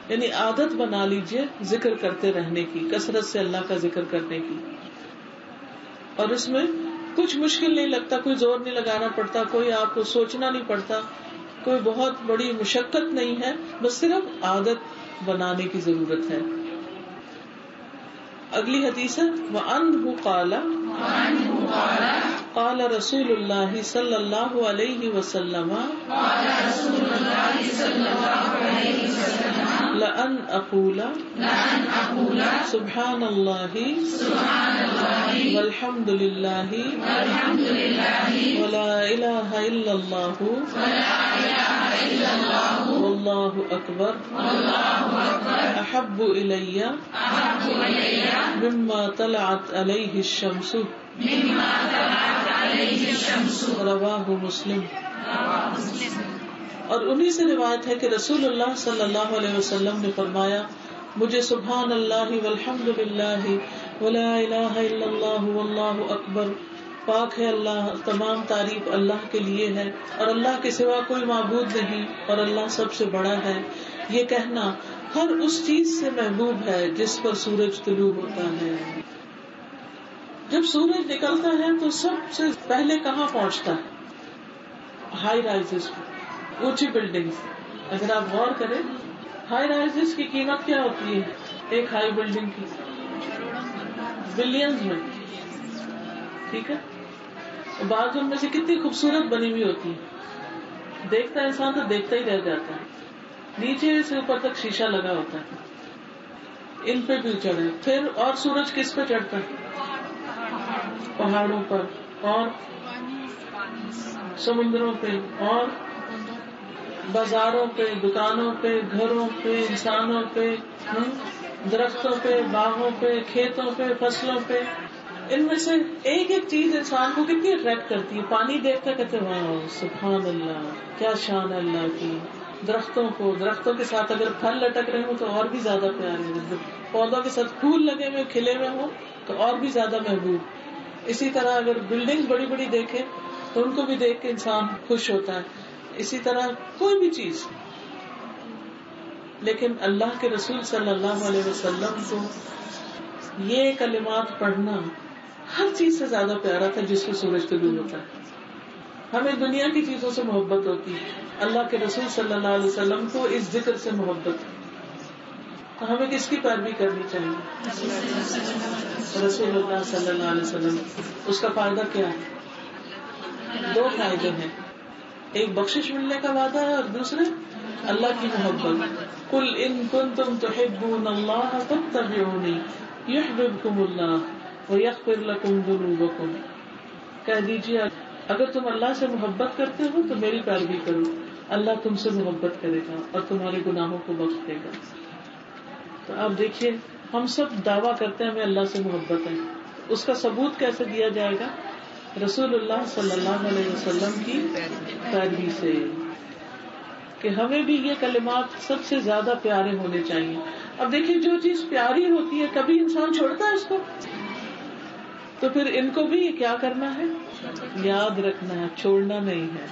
یعنی عادت بنا لیجئے ذکر کرتے رہنے کی، کثرت سے اللہ کا ذکر کرنے کی. اور اس میں کچھ مشکل نہیں لگتا، کوئی زور نہیں لگانا پڑتا، کوئی آپ کو سوچنا نہیں پڑتا، کوئی بہت بڑی مشقت نہیں ہے، بس صرف عادت بنانے کی ضرورت ہے. اگلی حدیث ہے وَأَنْهُ قَالَ قال رسول اللہ صلی اللہ علیہ وسلم لأن أقول سبحان اللہ والحمد للہ ولا الہ الا اللہ واللہ اکبر احب الی مما طلعت علیہ الشمس رواہ مسلم. اور انہی سے روایت ہے کہ رسول اللہ صلی اللہ علیہ وسلم نے فرمایا مجھے سبحان اللہ والحمد للہ ولا الہ الا اللہ واللہ اکبر، پاک ہے اللہ، تمام تعریف اللہ کے لیے ہے اور اللہ کے سوا کوئی معبود نہیں اور اللہ سب سے بڑا ہے، یہ کہنا ہر اس چیز سے محبوب ہے جس پر سورج طلوع ہوتا ہے. جب سورج نکلتا ہے تو سب سے پہلے کہاں پہنچتا ہے؟ ہائی رائزز، اونچی بلڈنگ. اگر آپ غور کریں ہائی رائزز کی قیمت کیا ہوتی ہے ایک ہائی بلڈنگ کی؟ بلینز میں، ٹھیک ہے. بعض ان میں سے کتنی خوبصورت بنی ہوئی ہوتی ہے، دیکھتا انسان تو دیکھتا ہی رہ جاتا ہے. نیچے سے اوپر تک شیشہ لگا ہوتا ہے، ان پہ بھی چڑھے. پھر اور سورج کس پہ چڑھتا ہے؟ پہاڑوں پر اور سمندروں پہ اور بازاروں پہ، دکانوں پہ، گھروں پہ، انسانوں پہ، درختوں پہ، باغوں پہ، کھیتوں پہ، فصلوں پہ. ان میں سے ایک ایک چیز انسان کو کتنی اٹریکٹ کرتی ہے. پانی دیکھ کر کہتے واہ سبحان اللہ، کیا شان ہے اللہ کی. درختوں کے ساتھ اگر پھل لٹک رہے ہوں تو اور بھی زیادہ پیارے، پودوں کے ساتھ پھول لگے ہوئے کھلے ہوئے ہوں تو اور بھی زیادہ محبوب. اسی طرح اگر بلڈنگ بڑی بڑی دیکھے تو ان کو بھی دیکھ کے انسان خوش ہوتا ہے. اسی طرح کوئی بھی چیز. لیکن اللہ کے رسول صلی اللہ علیہ وسلم کو یہ کلمات پڑھنا ہر چیز سے زیادہ پیارا تھا جس کو سورج طلوع ہوتا ہے. ہمیں دنیا کی چیزوں سے محبت ہوتی ہے، اللہ کے رسول صلی اللہ علیہ وسلم کو اس ذکر سے محبت ہے. تو ہمیں کس کی پیروی کرنی چاہیے؟ رسول اللہ صلی اللہ علیہ وسلم. اس کا فائدہ کیا ہے؟ دو فائدے ہیں، ایک بخشش ملنے کا وعدہ ہے اور دوسرے اللہ کی محبت. قل ان کنتم تحبون اللہ فاتبعونی یحببکم اللہ ویغفر لکم ذنوبکم. کہہ دیجیے اگر تم اللہ سے محبت کرتے ہو تو میری پیروی کرو، اللہ تم سے محبت کرے گا اور تمہارے گناہوں کو بخش دے گا. تو آپ دیکھیے ہم سب دعویٰ کرتے ہیں ہمیں اللہ سے محبت ہے، اس کا ثبوت کیسے دیا جائے گا؟ رسول اللہ صلی اللہ علیہ وسلم کی پیروی سے، کہ ہمیں بھی یہ کلمات سب سے زیادہ پیارے ہونے چاہیے. اب دیکھیے جو چیز پیاری ہوتی ہے کبھی انسان چھوڑتا ہے اس کو، تو پھر ان کو بھی کیا کرنا ہے؟ یاد رکھنا ہے، چھوڑنا نہیں ہے.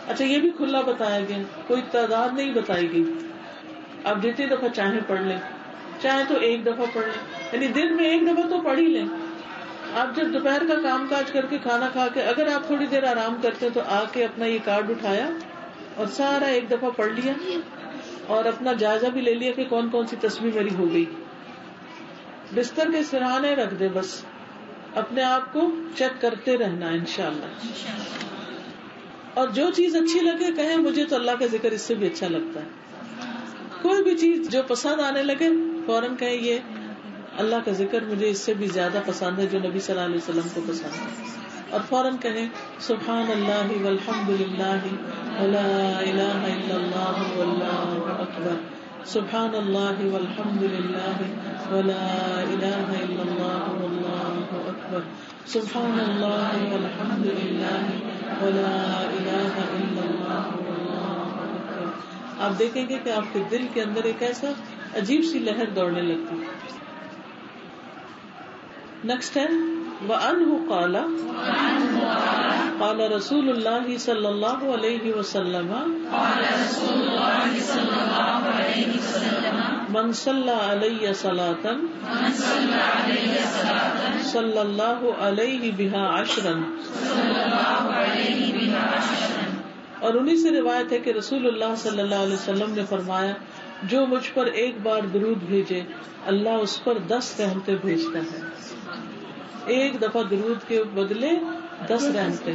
اچھا یہ بھی کھلا بتایا گیا، کوئی تعداد نہیں بتائی گئی. آپ جتنی دفعہ چاہیں پڑھ لیں، چاہے تو ایک دفعہ پڑھ لیں، یعنی دن میں ایک دفعہ تو پڑھ ہی لیں. آپ جب دوپہر کا کام کاج کر کے کھانا کھا کے اگر آپ تھوڑی دیر آرام کرتے ہیں تو آ کے اپنا یہ کارڈ اٹھایا اور سارا ایک دفعہ پڑھ لیا اور اپنا جائزہ بھی لے لیا کہ کون کون سی تسبیح میری ہو گئی. بستر کے سرہانے رکھ دے، بس اپنے آپ کو چیک کرتے رہنا انشاءاللہ. اور جو چیز اچھی لگے کہیں مجھے تو اللہ کا ذکر اس سے بھی اچھا لگتا ہے. کوئی بھی چیز جو پسند آنے لگے فوراً کہیں یہ اللہ کا ذکر مجھے اس سے بھی زیادہ پسند ہے جو نبی صلی اللہ علیہ وسلم کو پسند ہے. اور فوراً کہیں سبحان اللہ والحمد للہ ولا الہ الا اللہ واللہ اکبر. سبحان اللہ والحمد للہ ولا الہ الا اللہ واللہ اکبر. سبحان اللہ والحمد للہ ولا الہ الا اللہ واللہ اکبر. آپ دیکھیں گے کہ آپ کے دل کے اندر ایک ایسا عجیب سی لہر دوڑنے لگتی ہے. نیکسٹ ہے وعنہ قال قال رسول اللہ صلی اللہ علیہ وسلم من صلی علی صلاۃ صلی اللہ علیہ بہا عشرا. اور انہی سے روایت ہے کہ رسول اللہ صلی اللہ علیہ وسلم نے فرمایا جو مجھ پر ایک بار درود بھیجے اللہ اس پر 10 رحمتیں بھیجتا ہے. ایک دفعہ درود کے بدلے 10 رحمتیں.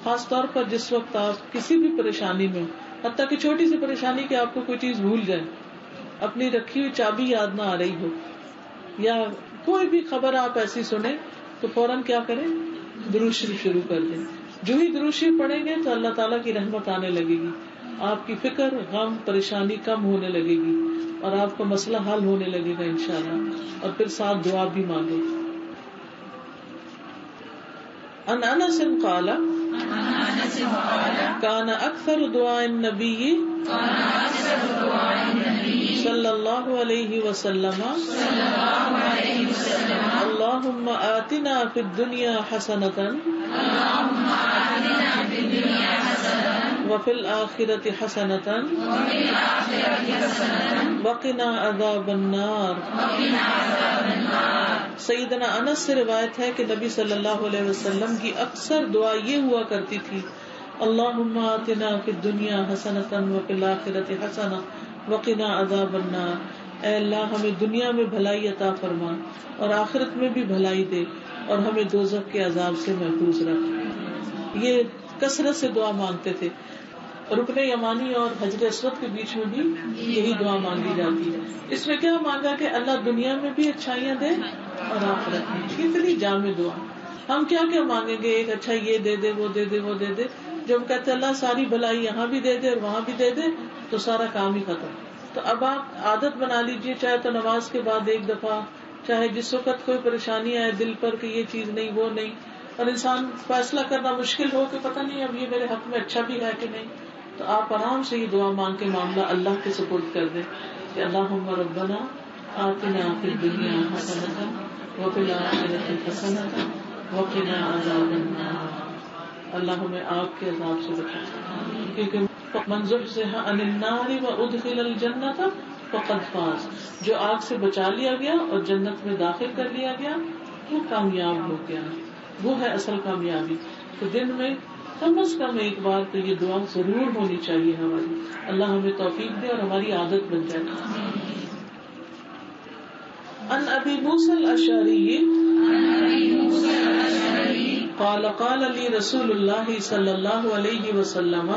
خاص طور پر جس وقت آپ کسی بھی پریشانی میں، حتیٰ کہ چھوٹی سی پریشانی کہ آپ کو کوئی چیز بھول جائے، اپنی رکھی ہوئی چابی یاد نہ آ رہی ہو، یا کوئی بھی خبر آپ ایسی سنیں تو فوراً کیا کریں؟ درود شریف شروع کر دیں. جو ہی درود شریف پڑھیں گے تو اللہ تعالیٰ کی رحمت آنے لگے گی، آپ کی فکر، غم، پریشانی کم ہونے لگے گی اور آپ کا مسئلہ حل ہونے لگے گا انشاءاللہ. اور پھر ساتھ دعا بھی مانگو. عن انس قال كان اکثر دعاء النبی صلی اللہ علیہ وسلم اللہم آتنا فی الدنیا حسنۃ وفی الآخرۃ حسنۃ وقنا عذاب النار. سیدنا انس سے روایت ہے کہ نبی صلی اللہ علیہ وسلم کی اکثر دعا یہ ہوا کرتی تھی اللہم آتنا فی الدنیا حسنۃ وفی الآخرۃ حسنۃ وقنا عذاب النار. اے اللہ ہمیں دنیا میں بھلائی عطا فرما اور آخرت میں بھی بھلائی دے اور ہمیں دوزخ کے عذاب سے محفوظ رکھ. یہ کثرت سے دعا مانگتے تھے. رکن یمانی اور حجر اسود کے بیچ میں بھی یہی دعا مانگی جاتی ہے. اس میں کیا مانگا کہ اللہ دنیا میں بھی اچھائیاں دے اور آخرت میں. کتنی جامع دعا. ہم کیا کیا مانگیں گے؟ ایک اچھا یہ دے دے، وہ دے دے، وہ دے دے. جب کہتے اللہ ساری بھلائی یہاں بھی دے دے اور وہاں بھی دے دے تو سارا کام ہی ختم. تو اب آپ عادت بنا لیجئے، چاہے تو نماز کے بعد ایک دفعہ، چاہے جس وقت کوئی پریشانی آئے دل پر کہ یہ چیز نہیں وہ نہیں، اور انسان فیصلہ کرنا مشکل ہو کہ پتہ نہیں اب یہ میرے حق میں اچھا بھی ہے کہ نہیں، تو آپ آرام سے یہ دعا مانگ کے معاملہ اللہ کے سپرد کر دیں کہ اللہم ربنا آتنا فی الدنیا حسنۃ وفی الآخرۃ حسنۃ وقنا عذاب النار. اللہ ہمیں آگ کے عذاب سے بچائے، کیونکہ من زحزح عن النار وادخل الجنۃ فقد فاز. جو آگ سے بچا لیا گیا اور جنت میں داخل کر لیا گیا وہ کامیاب ہو گیا. وہ ہے اصل کامیابی. تو دن میں کم از کم ایک بار تو یہ دعا ضرور ہونی چاہیے ہماری. اللہ ہمیں توفیق دے اور ہماری عادت بن جائے. عن ابی موسیٰ الاشعری قال قال لي رسول اللہ صلی اللہ علیہ وسلم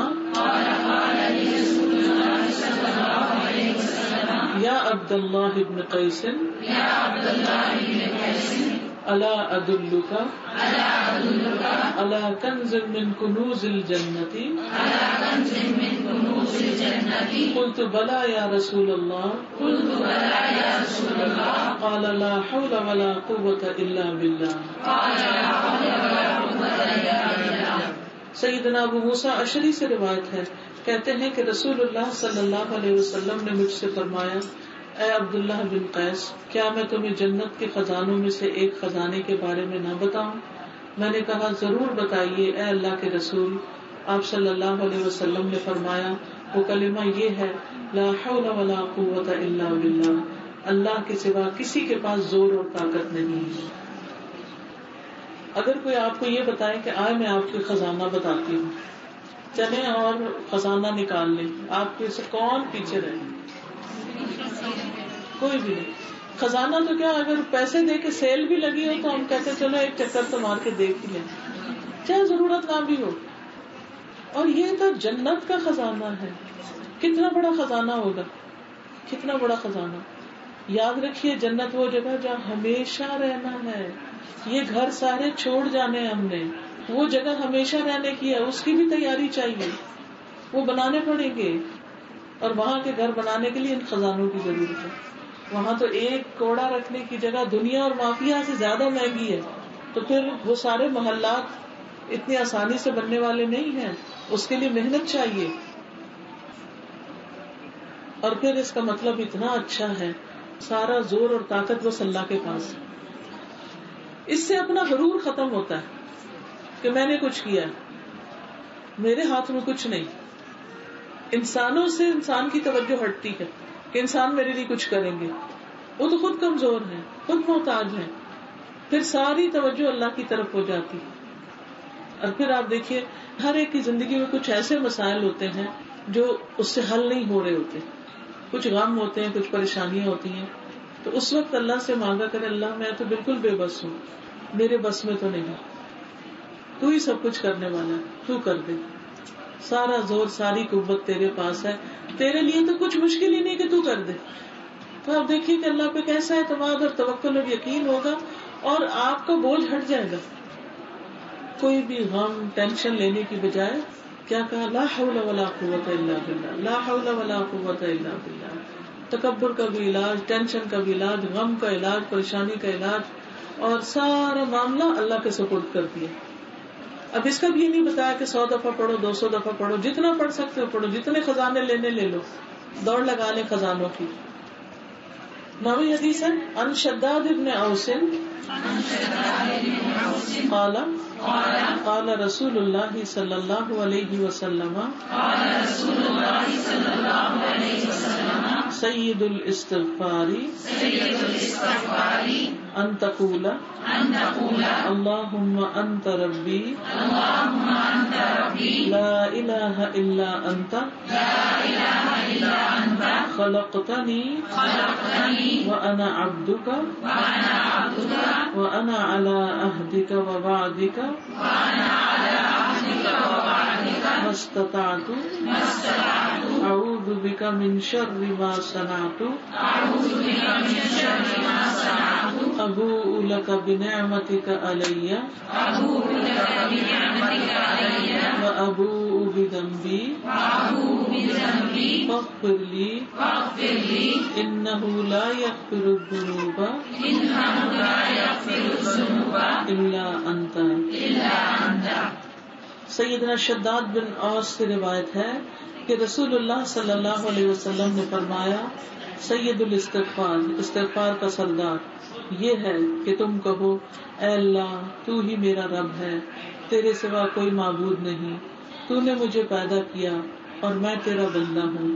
یا عبد اللہ بن قیس الا ادلک علی کنز من کنوز الجنۃ قلت بلی یا رسول اللہ قال لا حول ولا قوة الا باللہ. سیدنا ابو موسیٰ اشعری سے روایت ہے، کہتے ہیں کہ رسول اللہ صلی اللہ علیہ وسلم نے مجھ سے فرمایا اے عبداللہ بن قیس، کیا میں تمہیں جنت کے خزانوں میں سے ایک خزانے کے بارے میں نہ بتاؤں؟ میں نے کہا ضرور بتائیے اے اللہ کے رسول. آپ صلی اللہ علیہ وسلم نے فرمایا وہ کلمہ یہ ہے لا حول ولا قوت الا باللہ، اللہ کے سوا کسی کے پاس زور اور طاقت نہیں. اگر کوئی آپ کو یہ بتائے کہ آئے میں آپ کو خزانہ بتاتی ہوں، چلیں اور خزانہ نکال لیں، آپ کے سے کون پیچھے رہے؟ کوئی بھی نہیں. خزانہ تو کیا اگر پیسے دے کے سیل بھی لگی ہو تو ہم کہتے چلو ایک چکر تو مار کے دیکھ ہی لیں، چاہے ضرورت نہ بھی ہو. اور یہ تو جنت کا خزانہ ہے. کتنا بڑا خزانہ ہوگا، کتنا بڑا خزانہ. یاد رکھیے جنت وہ جگہ جہاں ہمیشہ رہنا ہے. یہ گھر سارے چھوڑ جانے ہم نے، وہ جگہ ہمیشہ رہنے کی ہے، اس کی بھی تیاری چاہیے، وہ بنانے پڑیں گے. اور وہاں کے گھر بنانے کے لیے ان خزانوں کی ضرورت ہے. وہاں تو ایک کوڑا رکھنے کی جگہ دنیا اور مافیا سے زیادہ مہنگی ہے. تو پھر وہ سارے محلات اتنی آسانی سے بننے والے نہیں ہیں، اس کے لیے محنت چاہیے. اور پھر اس کا مطلب اتنا اچھا ہے، سارا زور اور طاقت بس اللہ کے پاس. اس سے اپنا غرور ختم ہوتا ہے کہ میں نے کچھ کیا، میرے ہاتھ میں کچھ نہیں. انسانوں سے انسان کی توجہ ہٹتی ہے کہ انسان میرے لیے کچھ کریں گے. وہ تو خود کمزور ہیں، خود محتاج ہیں. پھر ساری توجہ اللہ کی طرف ہو جاتی. اور پھر آپ دیکھیے ہر ایک کی زندگی میں کچھ ایسے مسائل ہوتے ہیں جو اس سے حل نہیں ہو رہے ہوتے. کچھ غم ہوتے ہیں، کچھ پریشانیاں ہوتی ہیں. تو اس وقت اللہ سے مانگا کرے اللہ میں تو بالکل بے بس ہوں، میرے بس میں تو نہیں، تو ہی سب کچھ کرنے والا ہے، تو کر دے. سارا زور ساری قوت تیرے پاس ہے، تیرے لیے تو کچھ مشکل ہی نہیں کہ تو کر دے. تو آپ دیکھیے کہ اللہ پہ کیسا اعتماد اور توکل اور یقین ہوگا اور آپ کا بوجھ ہٹ جائے گا. کوئی بھی غم ٹینشن لینے کی بجائے کیا کہا، لا حول ولا قوت الا باللہ، لا حول ولا قوت الا باللہ. تکبر کا بھی علاج، ٹینشن کا بھی علاج، غم کا علاج، پریشانی کا علاج، اور سارا معاملہ اللہ کے سپرد کر دیا. اب اس کا بھی یہ نہیں بتایا کہ 100 دفعہ پڑھو، 200 دفعہ پڑھو، جتنا پڑھ سکتے ہو پڑھو، جتنے خزانے لینے لے لو، دوڑ لگا لیں خزانوں کی. نویں حدیث ہے ان شداد ابن اوس قال قال رسول اللہ صلی اللہ علیہ وسلم سید الاستغفار ان تقول اللہم انت ربی لا الہ الا انت خلقتنی وانا عبدک وانا علی عہدک ووعدک ما استطعت اعوذ بک من شر ما صنعت ابوء لک بنعمتک علی وابوء بذنبی فاغفر لی انہ لا یغفر الذنوب الا انت. سیدنا شداد بن اوس سے روایت ہے کہ رسول اللہ صلی اللہ علیہ وسلم نے فرمایا سید الاستغفار، استغفار کا سردار یہ ہے کہ تم کہو اے اللہ تو ہی میرا رب ہے، تیرے سوا کوئی معبود نہیں، تو نے مجھے پیدا کیا اور میں تیرا بندہ ہوں،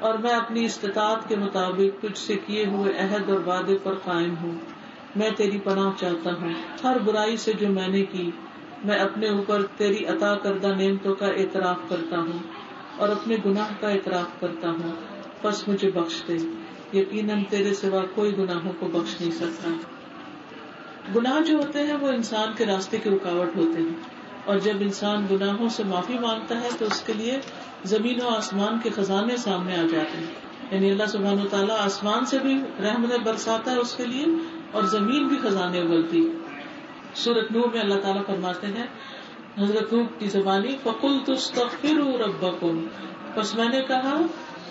اور میں اپنی استطاعت کے مطابق تجھ سے کیے ہوئے عہد اور وعدے پر قائم ہوں. میں تیری پناہ چاہتا ہوں ہر برائی سے جو میں نے کی. میں اپنے اوپر تیری عطا کردہ نعمتوں کا اعتراف کرتا ہوں اور اپنے گناہ کا اعتراف کرتا ہوں، بس مجھے بخش دے، یقیناً تیرے سوا کوئی گناہوں کو بخش نہیں سکتا. گناہ جو ہوتے ہیں وہ انسان کے راستے کی رکاوٹ ہوتے ہیں، اور جب انسان گناہوں سے معافی مانگتا ہے تو اس کے لیے زمین و آسمان کے خزانے سامنے آ جاتے ہیں. یعنی اللہ سبحانہ و تعالیٰ آسمان سے بھی رحمتیں برساتا ہے اس کے لیے اور زمین بھی خزانے اگلتی. سورۃ نور میں اللہ تعالیٰ فرماتے ہیں حضرت نوح کی زبانی فَقُلْتُ اسْتَغْفِرُوا رَبَّكُمْ، بس میں نے کہا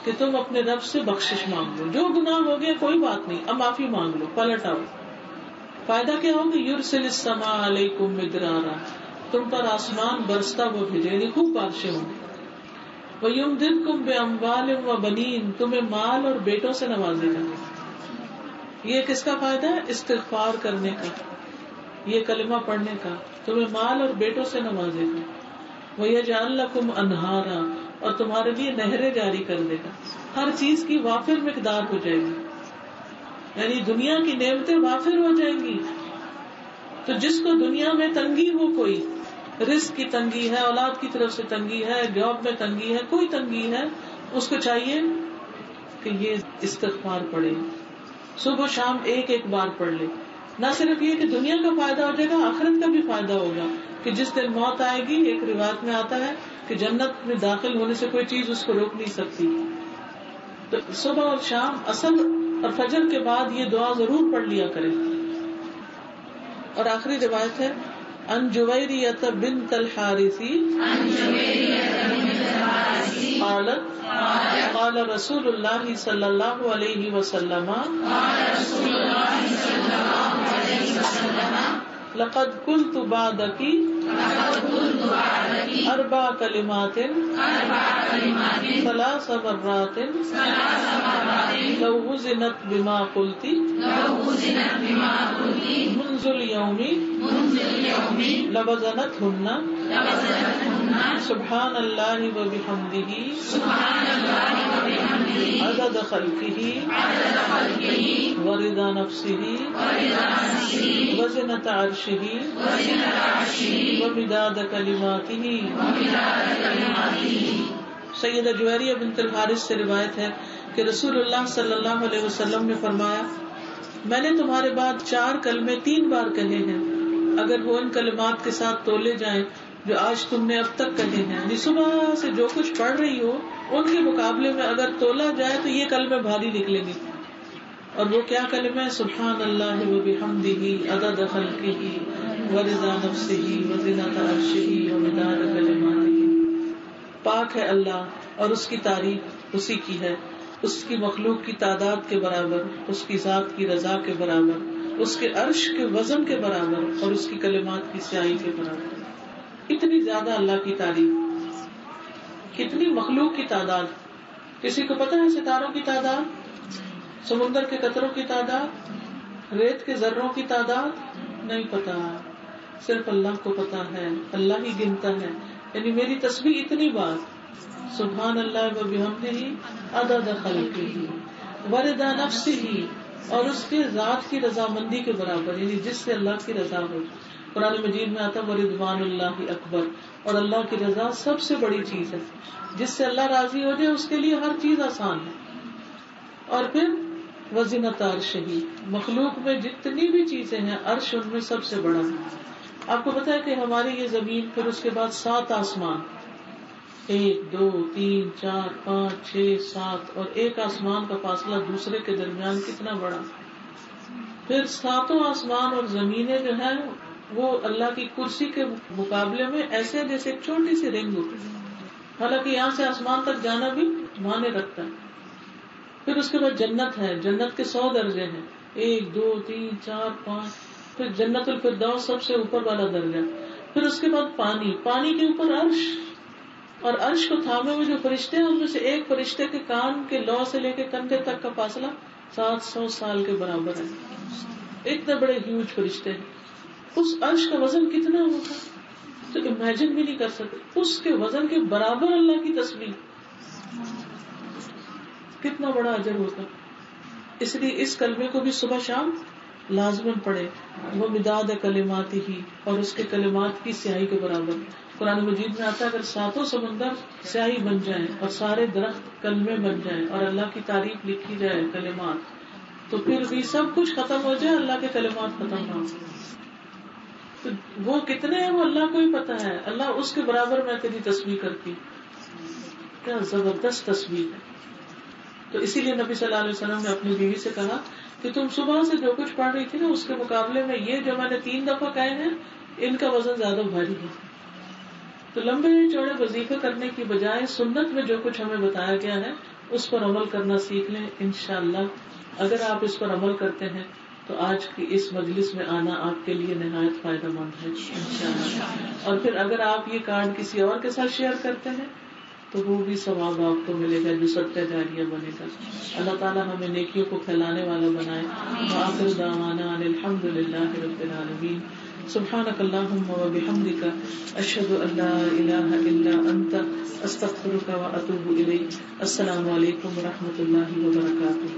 کہ تم اپنے رب سے بخشش مانگ لو، جو گناہ ہو گئے کوئی بات نہیں، اب معافی مانگ لو، پلٹ آؤ. فائدہ کیا ہوگا، يُرْسِلِ السَّمَاءَ عَلَيْكُمْ مِدْرَارًا، تم پر آسمان برستا ہوا بھیجے، یعنی خوب بارشیں ہوں. وَيُمْدِدْكُمْ بِأَمْوَالٍ وَبَنِينَ، تمہیں مال اور بیٹوں سے نوازے گا. یہ کس کا فائدہ ہے، استغفار کرنے کا، یہ کلمہ پڑھنے کا، تمہیں مال اور بیٹوں سے نوازے گا. وَيَجْعَلْ لَكُمْ أَنْهَارًا، اور تمہارے لیے نہریں جاری کر دے گا، ہر چیز کی وافر مقدار ہو جائے گی، یعنی دنیا کی نعمتیں وافر ہو جائیں گی. تو جس کو دنیا میں تنگی ہو، کوئی رزق کی تنگی ہے، اولاد کی طرف سے تنگی ہے، جاب میں تنگی ہے، کوئی تنگی ہے، اس کو چاہیے کہ یہ استغفار پڑھے، صبح و شام ایک ایک بار پڑھ لے. نہ صرف یہ کہ دنیا کا فائدہ ہو جائے گا، آخرت کا بھی فائدہ ہوگا کہ جس دن موت آئے گی، ایک روایت میں آتا ہے کہ جنت میں داخل ہونے سے کوئی چیز اس کو روک نہیں سکتی. تو صبح اور شام، عصر اور فجر کے بعد یہ دعا ضرور پڑھ لیا کرے. اور آخری روایت ہے ان جویریۃ بنت الحارث قالت قال رسول اللہ صلی اللہ علیہ وسلم لقد قلت بعدك اربع کلمات ثلاث مرات لو وزنت بما قلت منذ اليوم لوزنتهن سبحان اللہ وبحمدہ عدد خلقہ ورضا نفسہ وزنة عرشہ ومداد کلماتہ. سیدہ جویریہ بنت الحارث سے روایت ہے کہ رسول اللہ صلی اللہ علیہ وسلم نے فرمایا میں نے تمہارے بعد 4 کلمے 3 بار کہے ہیں، اگر وہ ان کلمات کے ساتھ تولے جائیں جو آج تم نے اب تک کہے ہیں، یعنی صبح سے جو کچھ پڑھ رہی ہو ان کے مقابلے میں اگر تولا جائے تو یہ کلمے بھاری نکلیں گے. اور وہ کیا کلمہ ہے؟ سبحان اللہ وبحمدہ عدد خلقہ ورضا نفسہ وزنۃ عرشہ ومداد کلماتہ. پاک ہے اللہ اور اس کی تعریف اسی کی ہے، اس کی مخلوق کی تعداد کے برابر، اس کی ذات کی رضا کے برابر، اس کے عرش کے وزن کے برابر اور اس کی کلمات کی سیاہی کے برابر. اتنی زیادہ اللہ کی تعریف، کتنی مخلوق کی تعداد. کسی کو پتہ ہے ستاروں کی تعداد، سمندر کے قطروں کی تعداد، ریت کے ذروں کی تعداد؟ نہیں پتا، صرف اللہ کو پتا ہے، اللہ ہی گنتا ہے. یعنی میری تسبیح اتنی بار سبحان اللہ وبحمدہ عدد خلقہ ورضا نفسہ اور اس کے ذات کی رضامندی کے برابر، یعنی جس سے اللہ کی رضا ہو. قرآن مجید میں آتا ورضوان اللہ اکبر، اور اللہ کی رضا سب سے بڑی چیز ہے. جس سے اللہ راضی ہو جائے اس کے لیے ہر چیز آسان ہے. اور پھر وزنۃ عرشہ، مخلوق میں جتنی بھی چیزیں ہیں عرش ان میں سب سے بڑا ہے. آپ کو پتا ہے کہ ہماری یہ زمین، پھر اس کے بعد 7 آسمان، 1 2 3 4 5 6 7 اور ایک آسمان کا فاصلہ دوسرے کے درمیان کتنا بڑا. پھر 7 آسمان اور زمینیں جو ہیں وہ اللہ کی کرسی کے مقابلے میں ایسے جیسے ایک چھوٹی سی رنگ ہوتی ہے، حالانکہ یہاں سے آسمان تک جانا بھی معنی رکھتا ہے. پھر اس کے بعد جنت ہے، جنت کے 100 درجے ہیں، 1 2 3 4 5. پھر جنت الفردوس سب سے اوپر والا درجہ. پھر اس کے بعد پانی، پانی کے اوپر عرش، اور عرش کو تھامے ہوئے جو فرشتے ہیں ان میں سے ایک فرشتے کے کان کے لو سے لے کے کندھے تک کا فاصلہ 700 سال کے برابر ہے. اتنے بڑے ہیوج فرشتے ہیں. اس عرش کا وزن کتنا ہوگا تو امیجن بھی نہیں کر سکتے. اس کے وزن کے برابر اللہ کی تسبیح، کتنا بڑا اجر ہوگا. اس لیے اس کلمے کو بھی صبح شام لازماً پڑھے. وہ مداد کلماتہ ہی، اور اس کے کلمات کی سیاہی کے برابر. قرآن مجید میں آتا ہے اگر 7 سمندر سیاہی بن جائیں اور سارے درخت کلمے بن جائیں اور اللہ کی تعریف لکھی جائے کلمات، تو پھر بھی سب کچھ ختم ہو جائے، اللہ کے کلمات ختم نہ ہو. تو وہ کتنے ہیں وہ اللہ کو ہی پتا ہے. اللہ اس کے برابر میں تیری تسبیح کرتی. کیا زبردست تسبیح ہے. تو اسی لیے نبی صلی اللہ علیہ وسلم نے اپنی بیوی سے کہا کہ تم صبح سے جو کچھ پڑھ رہی تھی نا اس کے مقابلے میں یہ جو میں نے 3 دفعہ کہے ہیں ان کا وزن زیادہ بھاری ہے. تو لمبے چوڑے وظیفے کرنے کی بجائے سنت میں جو کچھ ہمیں بتایا گیا ہے اس پر عمل کرنا سیکھ لیں. انشاءاللہ اگر آپ اس پر عمل کرتے ہیں تو آج کی اس مجلس میں آنا آپ کے لیے نہایت فائدہ مند ہے انشاءاللہ. اور پھر اگر آپ یہ کارڈ کسی اور کے ساتھ شیئر کرتے ہیں تو وہ بھی ثواب آپ کو ملے گا جو صدقہ جاریہ بنے گا. اللہ تعالیٰ ہمیں نیکیوں کو پھیلانے والا بنائے. وآخر دعوانا ان الحمد للہ رب العالمین. سبحانک اللہم وبحمدک اشہد ان لا الہ الا انت استغفرک واتوب الیک. السلام علیکم ورحمۃ اللہ وبرکاتہ.